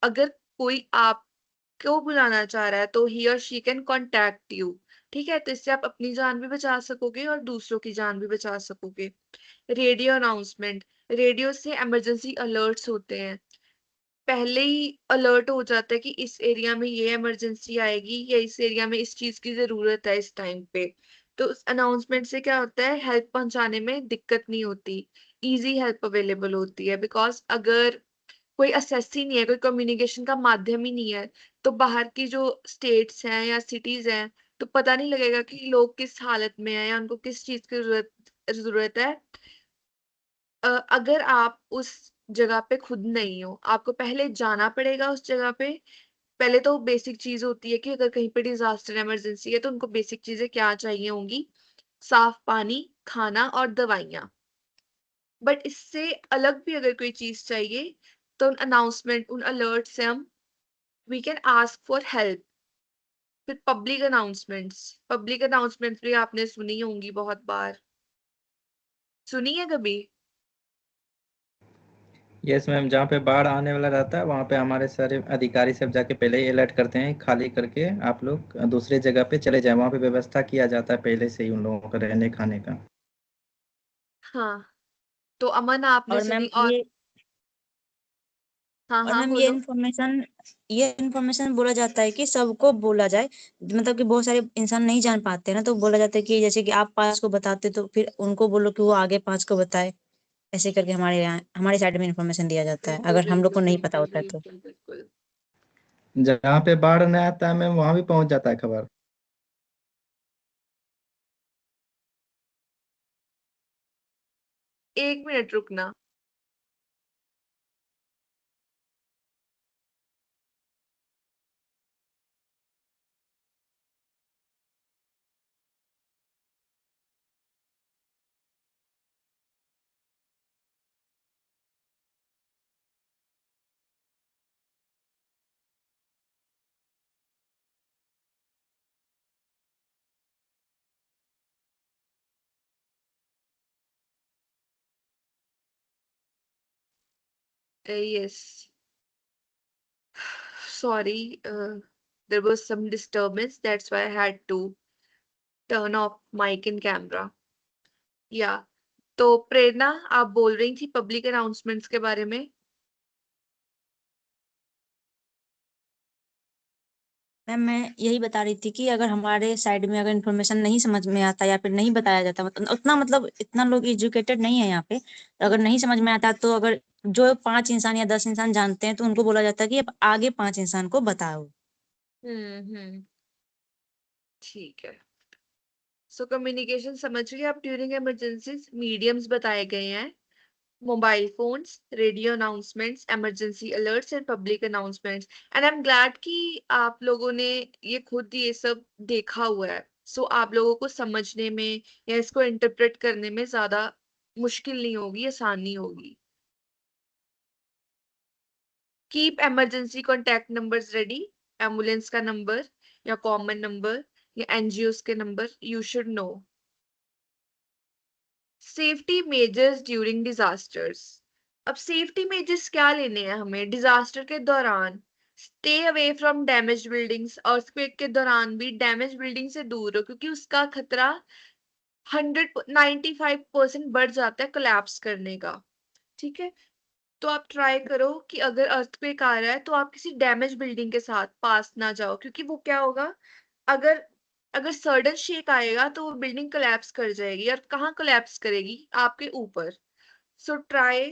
अगर कोई आपको बुलाना चाह रहा है तो ही और शी कैन कॉन्टैक्ट यू। ठीक है, तो इससे आप अपनी जान भी बचा सकोगे और दूसरों की जान भी बचा सकोगे। रेडियो अनाउंसमेंट, रेडियो से इमरजेंसी अलर्ट्स होते हैं। पहले ही अलर्ट हो जाता है कि इस एरिया में ये इमरजेंसी आएगी या इस एरिया में इस चीज की जरूरत है इस टाइम पे। तो उस अनाउंसमेंट से क्या होता है? हेल्प पहुंचाने में दिक्कत नहीं होती, इजी हेल्प अवेलेबल होती है। बिकॉज अगर कोई असेस ही नहीं है, कोई कम्युनिकेशन का माध्यम ही नहीं है, तो बाहर की जो स्टेट्स हैं या सिटीज हैं, तो पता नहीं लगेगा कि लोग किस हालत में हैं या उनको किस चीज की जरूरत है। अगर आप उस जगह पे खुद नहीं हो, आपको पहले जाना पड़ेगा उस जगह पे। पहले तो बेसिक चीज होती है कि अगर कहीं पे डिजास्टर इमरजेंसी है तो उनको बेसिक चीजें क्या चाहिए होंगी? साफ पानी, खाना और दवाइयाँ। बट इससे अलग भी अगर कोई चीज चाहिए तो उन अनाउंसमेंट, उन अलर्ट से हम we can ask for help. फिर पब्लिक अनाउंसमेंट्स भी आपने सुनी होंगी बहुत बार। सुनी है कभी? यस मैम, जहाँ पे बाढ़ आने वाला रहता है वहाँ पे हमारे सारे अधिकारी सब जाके पहले ही अलर्ट करते हैं, खाली करके आप लोग दूसरे जगह पे चले जाएं। वहाँ पे व्यवस्था किया जाता है पहले से ही उन लोगों का रहने खाने का। हाँ, तो अमन आपने और सुनी? मैम और ये हाँ और हाँ मैम बोलो। ये इन्फॉर्मेशन बोला जाता है कि सबको बोला जाए। मतलब कि बहुत सारे इंसान नहीं जान पाते हैं ना, तो बोला जाता है कि जैसे कि आप 5 को बताते तो फिर उनको बोलो कि वो आगे 5 को बताए। ऐसे करके हमारे यहाँ हमारे साइड में इन्फॉर्मेशन दिया जाता है, बिल्कुल अगर हम लोग को बिल्कुल नहीं पता बिल्कुल होता है तो। बिल्कुल बिल्कुल। जहाँ पे बाढ़ नहीं आता है मैम वहाँ भी पहुँच जाता है खबर। 1 मिनट रुकना। Yes. Sorry, there was some disturbance. That's why I had to turn off mic and camera. Yeah. तो प्रेरणा, आप बोल रही थी पब्लिक अनाउंसमेंट्स के बारे में। मैम मैं यही बता रही थी कि अगर हमारे साइड में अगर इन्फॉर्मेशन नहीं समझ में आता या फिर नहीं बताया जाता, मतलब इतना लोग एजुकेटेड नहीं है यहाँ पे, तो अगर नहीं समझ में आता तो अगर जो 5 इंसान या 10 इंसान जानते हैं तो उनको बोला जाता है कि अब आगे 5 इंसान को बताओ। ठीक है। सो कम्युनिकेशन समझ गए आप। ड्यूरिंग इमरजेंसीज मीडियम्स बताए गए हैं, mobile phones, radio announcements, emergency alerts and public announcements. And I am glad कि आप लोगों ने ये खुद ये सब देखा हुआ है। सो आप लोगों को समझने में या इसको इंटरप्रेट करने में ज्यादा मुश्किल नहीं होगी, आसानी होगी। Keep emergency contact numbers ready, ambulance का नंबर या कॉमन नंबर या एनजीओस के number you should know. Safety measures during disasters. अब सेफ्टी मेजर्स क्या लेने हैं हमें डिजास्टर के दौरान? Stay away from damage buildings. Earthquake के दौरान भी डैमेज बिल्डिंग से दूर रहो, क्योंकि उसका खतरा 95% बढ़ जाता है कोलैप्स करने का। ठीक है, तो आप ट्राई करो कि अगर अर्थक्वेक आ रहा है तो आप किसी डैमेज बिल्डिंग के साथ पास ना जाओ, क्योंकि वो क्या होगा, अगर अगर सडन शेक आएगा तो वो बिल्डिंग कोलैप्स कर जाएगी। और कहाँ कोलैप्स करेगी? आपके ऊपर। सो ट्राई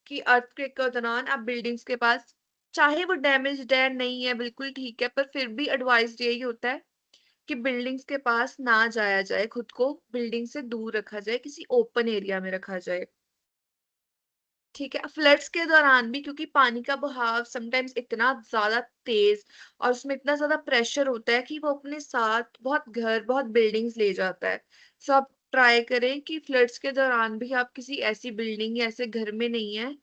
कि अर्थक्वेक के दौरान आप बिल्डिंग्स के पास, चाहे वो डैमेज्ड है नहीं है बिल्कुल ठीक है, पर फिर भी एडवाइस यही होता है कि बिल्डिंग्स के पास ना जाया जाए, खुद को बिल्डिंग से दूर रखा जाए, किसी ओपन एरिया में रखा जाए। ठीक है, फ्लड्स के दौरान भी, क्योंकि पानी का बहाव समटाइम्स इतना ज्यादा तेज और उसमें इतना ज्यादा प्रेशर होता है कि वो अपने साथ बहुत घर, बहुत बिल्डिंग्स ले जाता है। सो आप ट्राई करें कि फ्लड्स के दौरान भी आप किसी ऐसी बिल्डिंग या ऐसे घर में नहीं है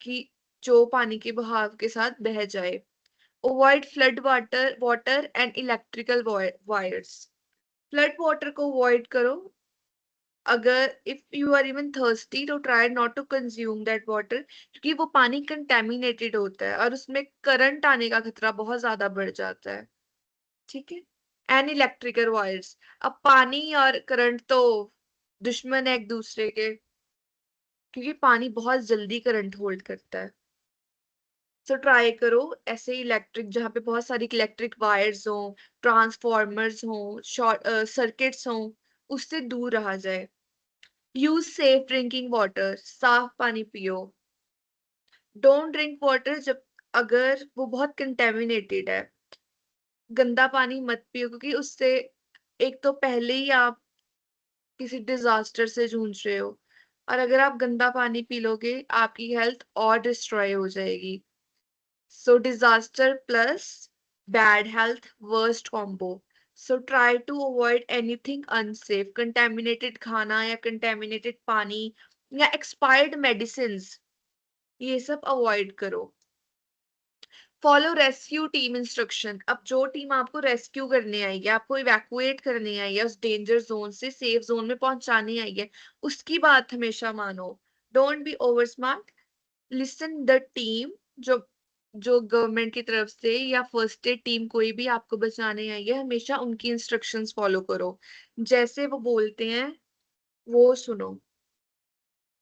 कि जो पानी के बहाव के साथ बह जाए। Avoid flood water and electrical wires. Flood water को अवॉइड करो। अगर if you are even thirsty तो try not to consume that water, क्योंकि वो पानी कंटेमिनेटेड होता है और उसमें करंट आने का खतरा बहुत ज्यादा बढ़ जाता है। ठीक है, एंड इलेक्ट्रिकल वायर्स। अब पानी और करंट तो दुश्मन है एक दूसरे के, क्योंकि पानी बहुत जल्दी करंट होल्ड करता है। सो ट्राई करो ऐसे इलेक्ट्रिक, जहाँ पे बहुत सारी इलेक्ट्रिक वायर्स हो, ट्रांसफॉर्मर्स हो, शॉर्ट सर्किट्स हो, उससे दूर रहा जाए। Use safe drinking water. साफ पानी पियो। डोंट ड्रिंक वाटर जब अगर वो बहुत कंटेमिनेटेड है। गंदा पानी मत पियो, क्योंकि उससे एक तो पहले ही आप किसी डिजास्टर से जूझ रहे हो, और अगर आप गंदा पानी पी लोगे आपकी हेल्थ और डिस्ट्रॉय हो जाएगी। So disaster plus bad health worst combo. So try to avoid anything unsafe. Contaminated खाना या कंटेमिनेटेड पानी या एक्सपायर्ड मेडिसिन, ये सब अवॉइड करो। Follow rescue team instruction. अब जो टीम आपको रेस्क्यू करने आई है, आपको इवैक्यूएट करने आई है, उस डेंजर जोन से सेफ जोन में पहुंचाने आई है, उसकी बात हमेशा मानो। Don't be over smart. Listen the team. जो जो गवर्नमेंट की तरफ से या फर्स्ट एड टीम कोई भी आपको बचाने आई है, हमेशा उनकी इंस्ट्रक्शंस फॉलो करो। जैसे वो बोलते हैं वो सुनो।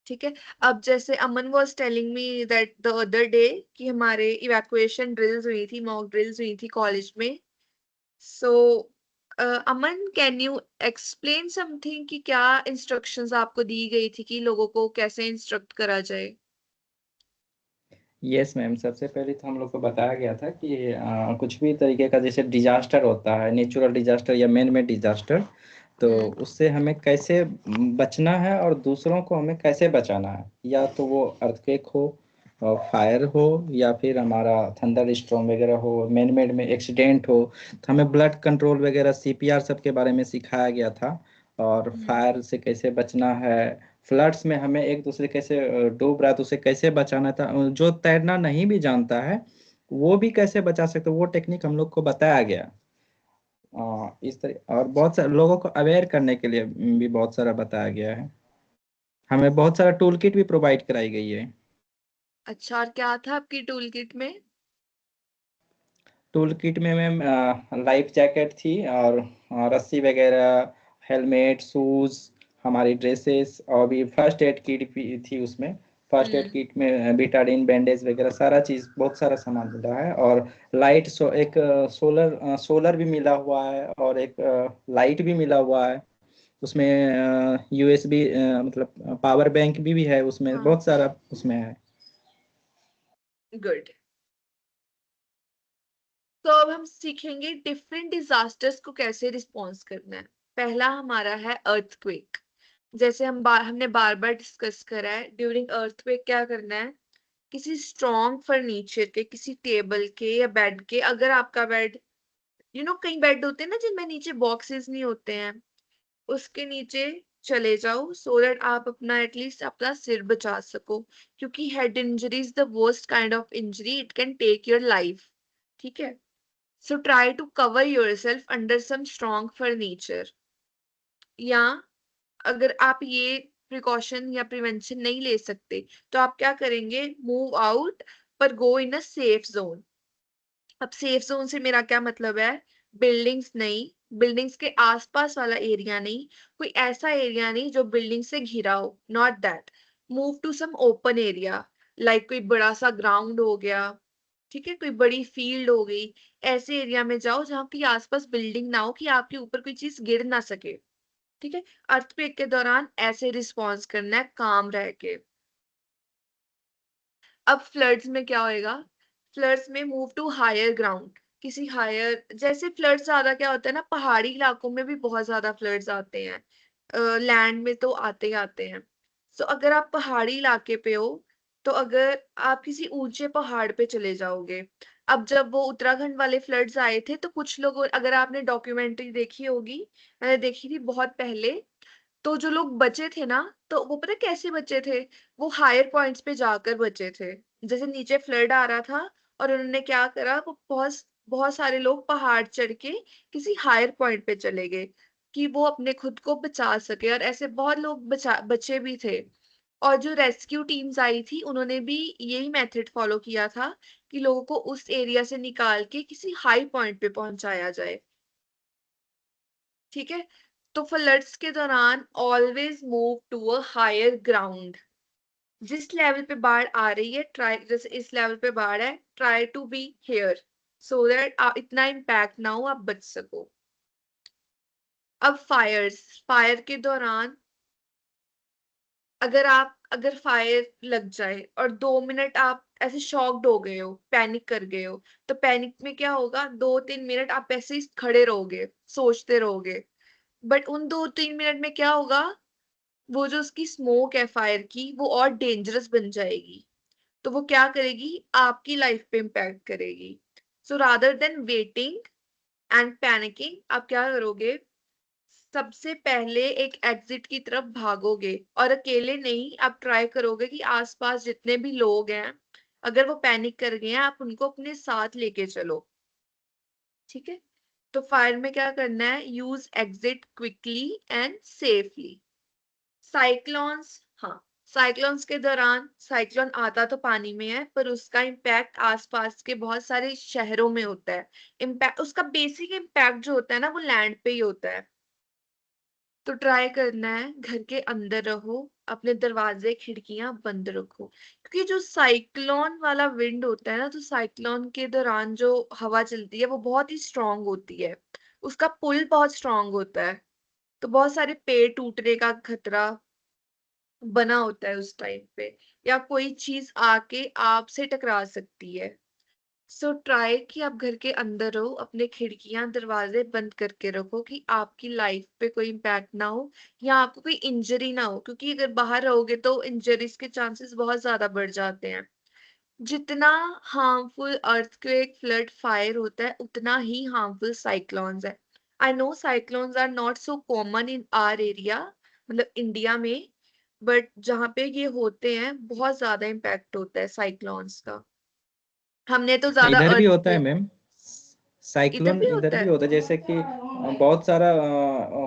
ठीक है, अब जैसे Aman was telling me that the other day कि हमारे इवैक्यूएशन ड्रिल्स हुई थी, मॉक ड्रिल्स हुई थी कॉलेज में। सो अमन, कैन यू एक्सप्लेन समथिंग कि क्या इंस्ट्रक्शंस आपको दी गई थी कि लोगों को कैसे इंस्ट्रक्ट करा जाए? यस मैम, सबसे पहले तो हम लोग को बताया गया था कि कुछ भी तरीके का जैसे डिजास्टर होता है, नेचुरल डिजास्टर या मैन मेड डिजास्टर, तो उससे हमें कैसे बचना है और दूसरों को हमें कैसे बचाना है। या तो वो अर्थक्वेक हो, फायर हो, या फिर हमारा थंडर स्टॉर्म वगैरह हो, मैन मेड में एक्सीडेंट हो, तो हमें ब्लड कंट्रोल वगैरह सीपीआर सब के बारे में सिखाया गया था। और फायर से कैसे बचना है, फ्लड्स में हमें एक दूसरे कैसे डूब रहा है तो उसे कैसे बचाना था, जो तैरना नहीं भी जानता है वो भी कैसे बचा सकते, वो टेक्निक हम लोग को बताया गया। इस तरह और बहुत सारे लोगों को अवेयर करने के लिए भी बहुत सारा बताया गया है। हमें बहुत सारा टूल किट भी प्रोवाइड कराई गई है। अच्छा, और क्या था आपकी टूल किट में? टूल किट में मैम लाइफ जैकेट थी, और रस्सी वगैरह, हेलमेट, शूज, हमारी ड्रेसेस, और भी फर्स्ट एड किट भी थी उसमें। फर्स्ट एड किट में बिटाडिन, बैंडेज वगैरह सारा चीज, बहुत सारा सामान मिला है। और लाइट एक सोलर भी मिला हुआ है, और एक लाइट भी मिला हुआ है उसमें। यूएसबी मतलब पावर बैंक भी है उसमें, हाँ, बहुत सारा उसमें है। गुड। तो अब हम सीखेंगे डिफरेंट डिजास्टर्स को कैसे रिस्पॉन्स करना है। पहला हमारा है अर्थक्वेक। जैसे हमने बार बार डिस्कस करा है, ड्यूरिंग अर्थक्वेक क्या करना है, किसी स्ट्रॉन्ग फर्नीचर के, किसी टेबल के या बेड के, अगर आपका बेड कई बेड होते हैं ना जिनमें नीचे बॉक्सेस नहीं होते हैं, उसके नीचे चले जाओ, सो दैट आप अपना एटलीस्ट अपना सिर बचा सको, क्योंकि head injury is the worst kind of injury, it can take your life. ठीक है, so try to cover yourself under some strong furniture. या अगर आप ये प्रिकॉशन या प्रिवेंशन नहीं ले सकते तो आप क्या करेंगे, मूव आउट पर गो इन अ सेफ जोन। अब सेफ जोन से मेरा क्या मतलब है, बिल्डिंग्स नहीं, बिल्डिंग्स के आसपास वाला एरिया नहीं, कोई ऐसा एरिया नहीं जो बिल्डिंग से घिरा हो, not that. Move to some open area, like कोई बड़ा सा ग्राउंड हो गया, ठीक है, कोई बड़ी फील्ड हो गई, ऐसे एरिया में जाओ जहाँ की आसपास बिल्डिंग ना हो कि आपके ऊपर कोई चीज गिर ना सके। ठीक है, अर्थक्वेक के दौरान ऐसे रिस्पॉन्स करना है, काम रह के। अब फ्लड्स में क्या होएगा, फ्लड्स में मूव टू हायर ग्राउंड, किसी हायर, जैसे फ्लड्स ज्यादा क्या होता है ना, पहाड़ी इलाकों में भी बहुत ज्यादा फ्लड्स आते हैं, लैंड में तो आते ही आते हैं। सो अगर आप पहाड़ी इलाके पे हो, तो अगर आप किसी ऊंचे पहाड़ पे चले जाओगे, अब जब वो उत्तराखंड वाले फ्लड्स आए थे तो कुछ लोग, अगर आपने डॉक्यूमेंट्री देखी होगी, मैंने देखी थी बहुत पहले, तो जो लोग बचे थे ना, तो वो पता है कैसे बचे थे, वो हायर पॉइंट्स पे जाकर बचे थे। जैसे नीचे फ्लड आ रहा था और उन्होंने क्या करा, वो बहुत बहुत सारे लोग पहाड़ चढ़ के किसी हायर पॉइंट पे चले गए कि वो अपने खुद को बचा सके, और ऐसे बहुत लोग बचे भी थे। और जो रेस्क्यू टीम्स आई थी उन्होंने भी यही मेथड फॉलो किया था कि लोगों को उस एरिया से निकाल के किसी हाई पॉइंट पे पहुंचाया जाए। ठीक है, तो फ्लड्स के दौरान always move to a higher ground. जिस लेवल पे बाढ़ आ रही है, ट्राई, जैसे इस लेवल पे बाढ़ है, try to be here, so that इतना इम्पैक्ट ना हो, आप बच सको। अब फायर्स, फायर के दौरान अगर फायर लग जाए और 2 मिनट आप ऐसे शॉक्ड हो गए हो, पैनिक कर गए हो, तो पैनिक में क्या होगा, 2-3 मिनट आप ऐसे ही खड़े रहोगे, सोचते रहोगे। बट उन 2-3 मिनट में क्या होगा, वो जो उसकी स्मोक है फायर की, वो और डेंजरस बन जाएगी, तो वो क्या करेगी, आपकी लाइफ पे इम्पैक्ट करेगी। So rather than waiting and panicking, आप क्या करोगे, सबसे पहले एक एग्जिट की तरफ भागोगे, और अकेले नहीं, आप ट्राई करोगे कि आसपास जितने भी लोग हैं, अगर वो पैनिक कर गए हैं, आप उनको अपने साथ लेके चलो। ठीक है, तो फायर में क्या करना है, use exit quickly and safely. Cyclones, हाँ, साइक्लोन्स के दौरान, साइक्लोन आता तो पानी में है पर उसका इम्पैक्ट आसपास के बहुत सारे शहरों में होता है। इम्पैक्ट, उसका बेसिक इम्पैक्ट जो होता है ना, वो लैंड पे ही होता है। तो ट्राई करना है घर के अंदर रहो, अपने दरवाजे खिड़कियां बंद रखो, क्योंकि जो साइक्लोन वाला विंड होता है ना, तो साइक्लोन के दौरान जो हवा चलती है वो बहुत ही स्ट्रांग होती है, उसका पुल बहुत स्ट्रांग होता है, तो बहुत सारे पेड़ टूटने का खतरा बना होता है उस टाइम पे, या कोई चीज आके आपसे टकरा सकती है। सो ट्राई कि आप घर के अंदर रहो, अपने खिड़कियां दरवाजे बंद करके रखो कि आपकी लाइफ पे कोई इम्पैक्ट ना हो या आपको कोई इंजरी ना हो, क्योंकि अगर बाहर रहोगे तो इंजरीज के चांसेस बहुत ज्यादा बढ़ जाते हैं। जितना हार्मफुल अर्थक्वेक, फ्लड, फायर होता है, उतना ही हार्मफुल साइक्लोन्स है। I know cyclones are not so common in our area, मतलब इंडिया में, बट जहाँ पे ये होते हैं बहुत ज्यादा इम्पैक्ट होता है साइक्लोन्स का। हमने तो ज्यादा इधर भी होता है अर्थक्वेक, मैम, इधर साइक्लोन भी इधर होता भी है। होता है, जैसे कि बहुत सारा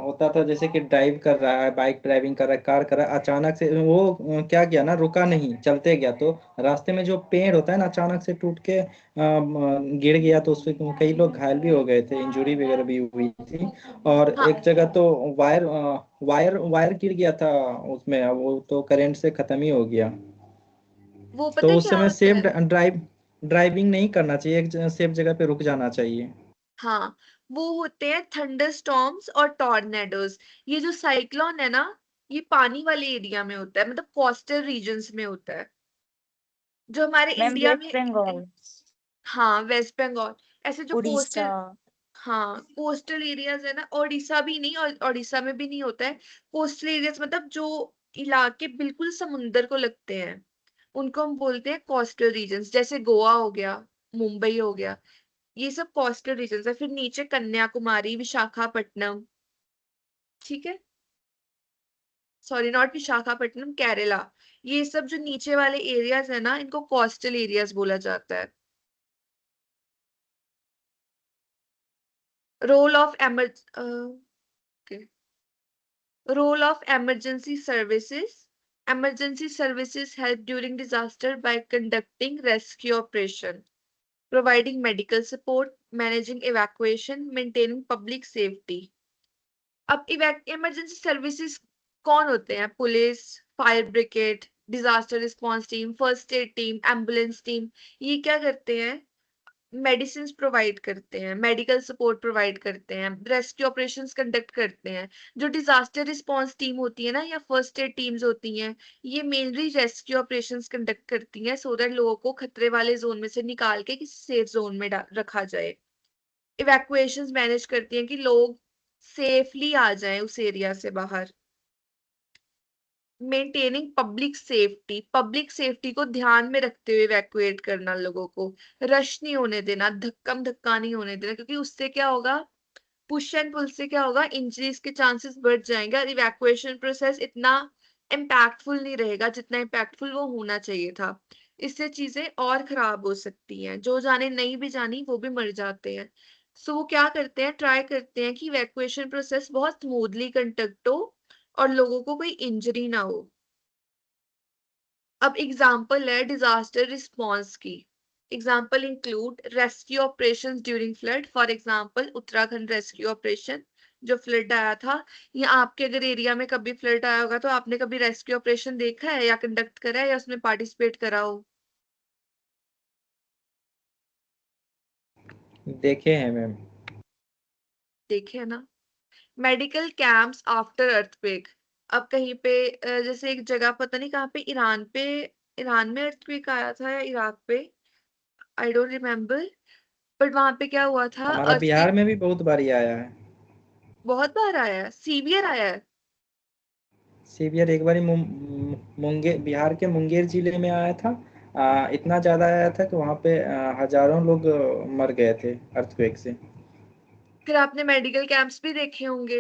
होता था, जैसे कि ड्राइव कर रहा है, बाइक ड्राइविंग कर रहा है, कार कर रहा है, अचानक से वो क्या किया ना, रुका नहीं, चलते गया, तो रास्ते में जो पेड़ होता है ना, अचानक से टूट के गिर गया, तो उससे कई लोग घायल भी हो गए थे, इंजरी वगैरह भी हुई थी। और हाँ, एक जगह तो वायर वायर वायर गिर गया था उसमें, अब वो तो करंट से खत्म ही हो गया। वो तो पता है उस क्या समय होता सेफ है, ड्राइविंग नहीं करना चाहिए, एक सेफ जगह पे रुक जाना चाहिए। हाँ, वो होते हैं थंडर स्टॉर्म्स और टॉर्नेडोज। ये जो साइक्लोन है ना, ये पानी वाले एरिया में होता है, मतलब कोस्टल रीजन्स में होता है, जो हमारे मैम इंडिया वेस्ट में, बंगाल, हाँ, वेस्ट बंगाल, ऐसे जो उड़ीसा, कोस्टल, हाँ, कोस्टल एरियाज है ना, ओडिशा भी नहीं, और ओडिशा में भी नहीं होता है। कोस्टल एरियाज मतलब जो इलाके बिल्कुल समुंदर को लगते हैं, उनको हम बोलते हैं कोस्टल रीजन्स। जैसे गोवा हो गया, मुंबई हो गया, ये सब कोस्टल रीजन्स है। फिर नीचे कन्याकुमारी, विशाखापट्टनम, ठीक है, सॉरी नॉट विशाखापट्टनम, केरला, ये सब जो नीचे वाले एरियाज है ना, इनको कोस्टल एरियाज बोला जाता है। Role of Role of emergency services. Emergency services help during disaster by conducting rescue operation, providing medical support, managing evacuation, maintaining public safety. अब इमरजेंसी सर्विसेज कौन होते हैं? Police, fire brigade, disaster response team, first aid team, ambulance team. ये क्या करते हैं? मेडिसिन प्रोवाइड करते हैं, मेडिकल सपोर्ट प्रोवाइड करते हैं, रेस्क्यू ऑपरेशंस कंडक्ट करते हैं। जो डिजास्टर रिस्पांस टीम होती है ना, या फर्स्ट एड टीम्स होती हैं, ये मेनली रेस्क्यू ऑपरेशंस कंडक्ट करती हैं सो दैट लोगों को खतरे वाले जोन में से निकाल के किसी सेफ जोन में रखा जाए। इवैक्यूएशंस मैनेज करती हैं कि लोग सेफली आ जाएं उस एरिया से बाहर। मेंटेनिंग पब्लिक सेफ्टी को ध्यान में रखते हुए इवैक्यूएट करना लोगों को। रश नहीं होने देना, धक्कम धक्का नहीं होने देना, क्योंकि उससे क्या होगा, पुश एंड पुल से क्या होगा, इंजरीज के चांसेस बढ़ जाएंगे और इवैक्यूएशन प्रोसेस इतना इम्पैक्टफुल नहीं रहेगा जितना इम्पैक्टफुल वो होना चाहिए था। इससे चीजें और खराब हो सकती हैं, जो जाने नहीं भी जानी वो भी मर जाते हैं। सो वो क्या करते हैं, ट्राई करते हैं कि इवैक्यूएशन प्रोसेस बहुत स्मूथली कंडक्ट हो और लोगों को कोई इंजरी ना हो। अब एग्जाम्पल है डिजास्टर रिस्पॉन्स की। Example include rescue operations during flood, for example Uttarakhand rescue operation जो फ्लड आया था। या आपके अगर एरिया में कभी फ्लड आया होगा तो आपने कभी रेस्क्यू ऑपरेशन देखा है या कंडक्ट करा है या उसमें पार्टिसिपेट करा हो? देखे हैं मैम। देखे है ना। Medical camps after earthquake. अब कहीं पे जैसे एक जगह पता नहीं कहाँ पे, ईरान में अर्थक्वेक आया था या इराक पे, आई डोंट रिमेम्बर, बट वहां पे क्या हुआ था, हमारा बिहार में भी बहुत बारी आया है। बहुत बार आया है, सीवियर आया है। सीवियर एक बारी मुंगेर, बिहार के मुंगेर जिले में आया था। इतना ज्यादा आया था कि वहां पे हजारों लोग मर गए थे अर्थक्वेक से। फिर आपने मेडिकल कैंप्स भी देखे होंगे।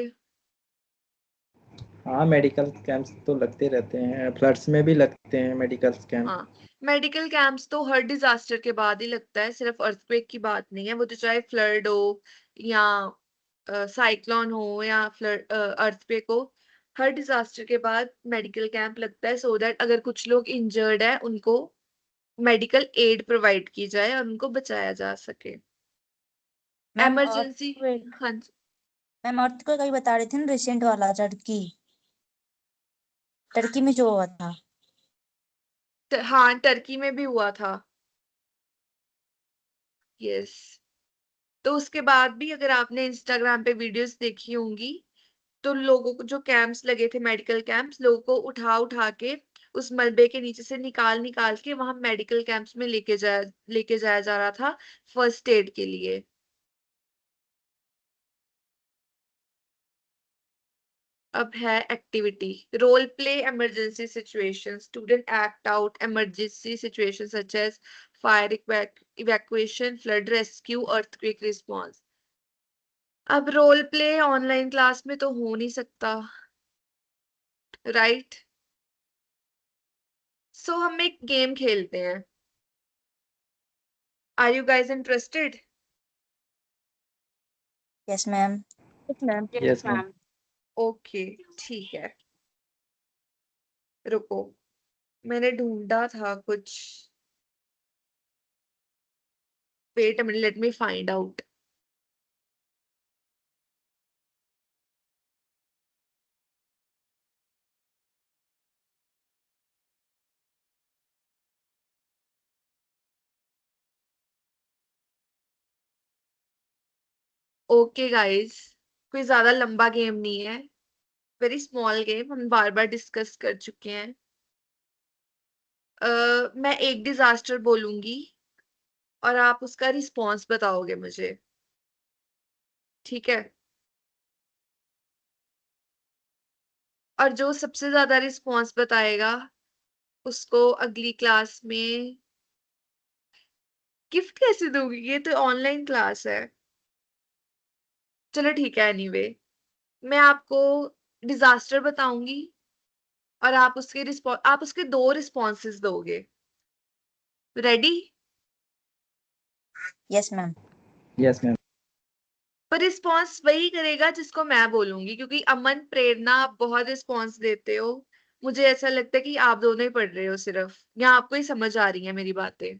हाँ, मेडिकल कैंप्स तो लगते रहते हैं, फ्लड्स में भी लगते हैं मेडिकल कैंप। हाँ, मेडिकल कैंप्स तो हर डिजास्टर के बाद ही लगता है, सिर्फ अर्थक्वेक की बात नहीं है, वो तो चाहे फ्लड हो या साइक्लोन हो या फ्लड अर्थक्वेक हो, हर डिजास्टर के बाद मेडिकल कैंप लगता है सो दैट अगर कुछ लोग इंजर्ड है उनको मेडिकल एड प्रोवाइड की जाए और उनको बचाया जा सके। Ma'am emergency. हाँ जी। मैम अर्थक्वेक अभी बता रही थी ना, रिसेंट वाला टर्की में जो हुआ था। हाँ, टर्की में भी हुआ था। यस। तो उसके बाद भी अगर आपने इंस्टाग्राम पे वीडियोस देखी होंगी तो लोगों को जो कैंप्स लगे थे, मेडिकल कैंप्स, लोगों को उठा उठा के उस मलबे के नीचे से निकाल निकाल के वहां मेडिकल कैंप्स में लेके जाया जा रहा था फर्स्ट एड के लिए। अब है activity. Role play emergency situation, student act out emergency situation such as fire evacuation, flood rescue, earthquake response. अब रोल प्ले ऑनलाइन क्लास में तो हो नहीं सकता, राइट? सो हम एक गेम खेलते हैं। Are you guys interested? Yes ma'am. Ma'am. Yes ma'am. Okay, ठीक है, रुको, मैंने ढूंढा था कुछ। Wait a minute, let me find out. Okay guys, कोई ज्यादा लंबा गेम नहीं है, वेरी स्मॉल गेम, हम बार बार डिस्कस कर चुके हैं। मैं एक डिजास्टर बोलूंगी और आप उसका रिस्पॉन्स बताओगे मुझे। ठीक है, और जो सबसे ज्यादा रिस्पॉन्स बताएगा उसको अगली क्लास में गिफ्ट कैसे दूंगी, ये तो ऑनलाइन क्लास है। चलो ठीक है, एनीवे मैं आपको डिजास्टर बताऊंगी और आप उसके 2 रिस्पॉन्सेस दोगे। Ready? Yes ma'am. Yes ma'am. पर रिस्पॉन्स वही करेगा जिसको मैं बोलूंगी, क्योंकि अमन, प्रेरणा, आप बहुत रिस्पॉन्स देते हो। मुझे ऐसा लगता है कि आप दोनों ही पढ़ रहे हो सिर्फ, या आपको ही समझ आ रही है मेरी बातें।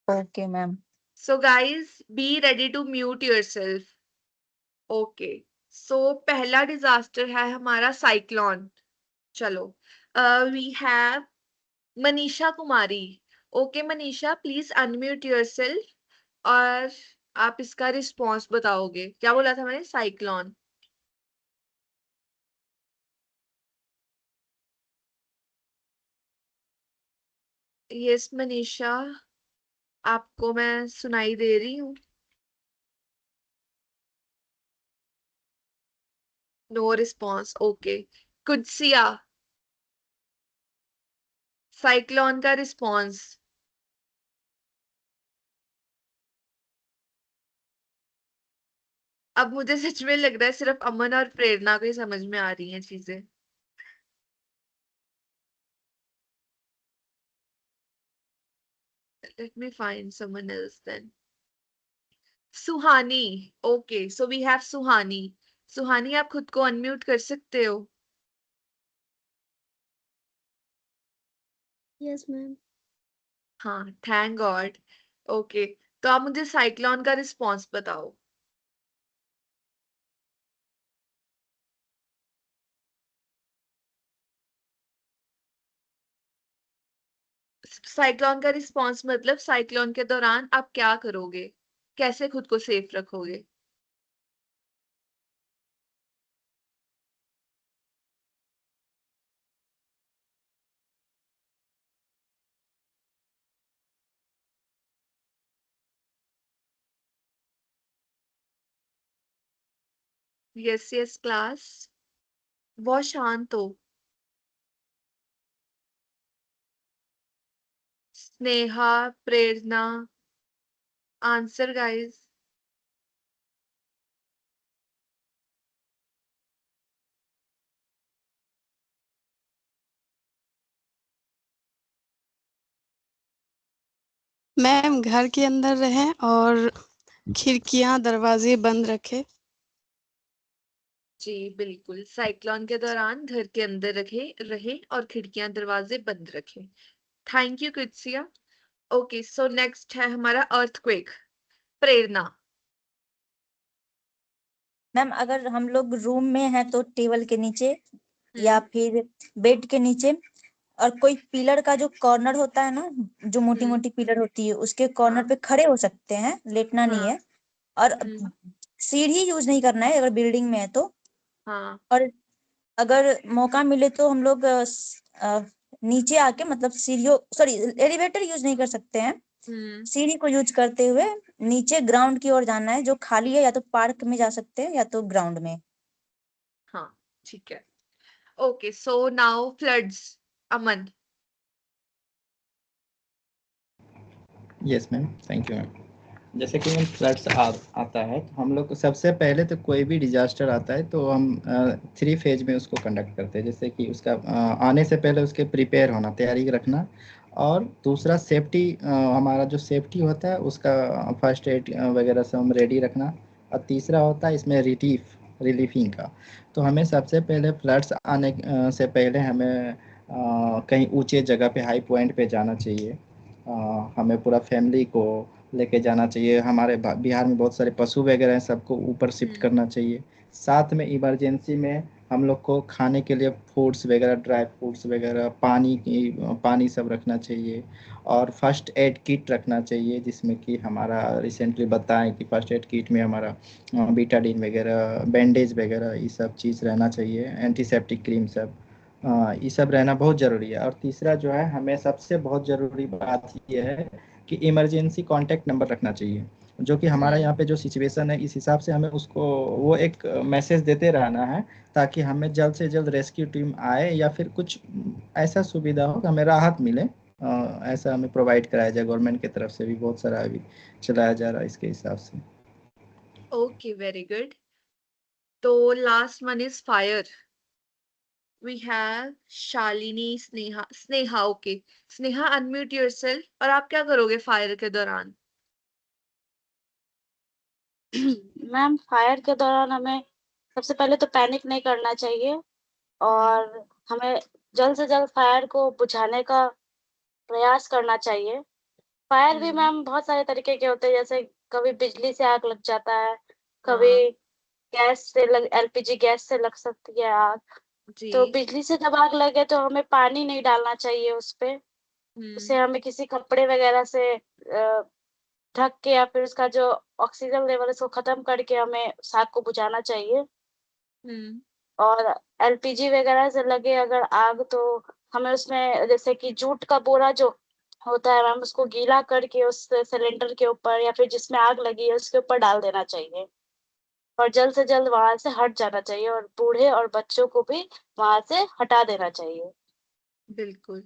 Okay ma'am. So guys be ready to mute yourself. Okay, so पहला डिजास्टर है हमारा साइक्लोन। चलो, we have Manisha Kumari. Okay Manisha, please unmute yourself और आप इसका रिस्पॉन्स बताओगे। क्या बोला था मैंने? साइक्लोन। यस मनीषा, आपको मैं सुनाई दे रही हूँ। No response. Okay, Kudsiya, cyclone का रिस्पॉन्स। अब मुझे सच में लग रहा है सिर्फ अमन और प्रेरणा को ही समझ में आ रही हैं चीजें। Let me find someone else then. Suhani. Okay, so we have Suhani. Suhani, आप खुद को अनम्यूट कर सकते हो। Yes ma'am. हाँ, थैंक गॉड। ओके, तो आप मुझे साइक्लोन का रिस्पॉन्स बताओ। साइक्लोन का रिस्पॉन्स मतलब साइक्लोन के दौरान आप क्या करोगे, कैसे खुद को सेफ रखोगे। यस यस क्लास, बहुत शांत हो। स्नेहा, प्रेरणा, आंसर गाइस। मैम घर के अंदर रहें और खिड़कियां दरवाजे बंद रखें। जी बिल्कुल, साइक्लोन के दौरान घर के अंदर रहे और खिड़कियां दरवाजे बंद रखें। Thank you Kritsiya. Okay, so next है हमारा अर्थक्वेक। प्रेरणा। मैम अगर हम लोग रूम में हैं तो टेबल के नीचे या फिर बेड के नीचे, और कोई पिलर का जो कॉर्नर होता है ना, जो मोटी मोटी पिलर होती है, उसके कॉर्नर पे खड़े हो सकते हैं, लेटना नहीं है। और सीढ़ी यूज नहीं करना है अगर बिल्डिंग में है तो। हाँ, और अगर मौका मिले तो हम लोग नीचे आके, मतलब सीढ़ियों, सॉरी, एलिवेटर यूज नहीं कर सकते हैं, सीढ़ी को यूज करते हुए नीचे ग्राउंड की ओर जाना है, जो खाली है, या तो पार्क में जा सकते हैं या तो ग्राउंड में। हाँ ठीक है। Okay, so now floods. Aman. Yes ma'am, thank you ma'am. जैसे कि मैम फ्लड्स आता है तो हम लोग को सबसे पहले तो कोई भी डिजास्टर आता है तो हम 3 फेज में उसको कंडक्ट करते हैं। जैसे कि उसका आने से पहले उसके प्रिपेयर होना, तैयारी रखना, और दूसरा सेफ्टी, हमारा जो सेफ्टी होता है उसका फर्स्ट एड वगैरह से हम रेडी रखना, और तीसरा होता है इसमें रिलीफिंग का। तो हमें सबसे पहले फ्लड्स आने से पहले हमें कहीं ऊंचे जगह पे, हाई पॉइंट पे जाना चाहिए। हमें पूरा फैमिली को लेके जाना चाहिए। हमारे बिहार में बहुत सारे पशु वगैरह हैं, सबको ऊपर शिफ्ट करना चाहिए। साथ में इमरजेंसी में हम लोग को खाने के लिए फूड्स वगैरह, ड्राई फ्रूट्स वगैरह, पानी सब रखना चाहिए। और फर्स्ट एड किट रखना चाहिए, जिसमें कि हमारा रिसेंटली बताएं कि फर्स्ट एड किट में हमारा बीटाडीन वगैरह, बैंडेज वगैरह, ये सब चीज़ रहना चाहिए। एंटीसेप्टिक क्रीम सब, ये सब रहना बहुत ज़रूरी है। और तीसरा जो है, हमें सबसे बहुत ज़रूरी बात ये है कि इमरजेंसी कांटेक्ट नंबर रखना चाहिए। जो कि हमारा यहाँ पे जो सिचुएशन है इस हिसाब से हमें उसको वो एक मैसेज देते रहना है, ताकि हमें जल्द से जल्द रेस्क्यू टीम आए या फिर कुछ ऐसा सुविधा हो कि हमें राहत मिले। ऐसा हमें प्रोवाइड कराया जाए, गवर्नमेंट की तरफ से भी बहुत सारा अभी चलाया जा रहा है इसके हिसाब से। Okay, very good. तो last one is fire. We have Shalini, Sneha. Okay, Sneha, unmute yourself. और आप क्या करोगे फायर के दौरान? मैम फायर के दौरान हमें सबसे पहले तो पैनिक नहीं करना चाहिए और हमें जल्द से जल्द फायर को बुझाने का प्रयास करना चाहिए। फायर भी मैम बहुत सारे तरीके के होते हैं, जैसे कभी बिजली से आग लग जाता है, कभी गैस से एलपीजी गैस से लग सकती है आग। तो जी। बिजली से जब आग लगे तो हमें पानी नहीं डालना चाहिए उस पे, उसे हमें किसी कपड़े वगैरह से ढक के या फिर उसका जो ऑक्सीजन लेवल है उसको खत्म करके हमें आग को बुझाना चाहिए। और एलपीजी वगैरह से लगे अगर आग तो हमें उसमें जैसे कि जूट का बोरा जो होता है मैम, उसको गीला करके उस सिलेंडर के ऊपर या फिर जिसमें आग लगी है उसके ऊपर डाल देना चाहिए और जल्द से जल्द वहां से हट जाना चाहिए और बूढ़े और बच्चों को भी वहां से हटा देना चाहिए। बिल्कुल।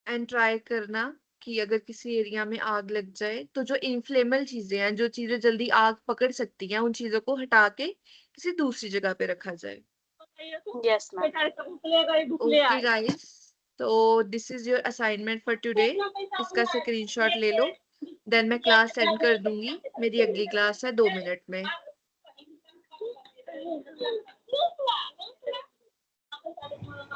एंड ट्राई करना कि अगर किसी एरिया में आग लग जाए तो जो इनफ्लेमेबल चीजें हैं, जो चीजें जल्दी आग पकड़ सकती हैं, उन चीजों को हटा के किसी दूसरी जगह पे रखा जाए। Yes ma'am. ओके गाइस, तो this is your assignment for today. इसका स्क्रीनशॉट ले लो, देन मैं क्लास एंड कर दूंगी। मेरी अगली क्लास है 2 मिनट में।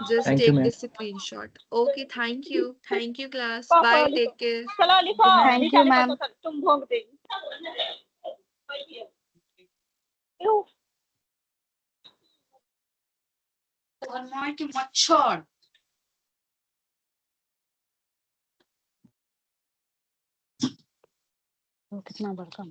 Just thank you take ma'am. the screenshot. Okay, thank you. Thank you, class. Bye. Take care. Thank you ma'am. कितना बड़का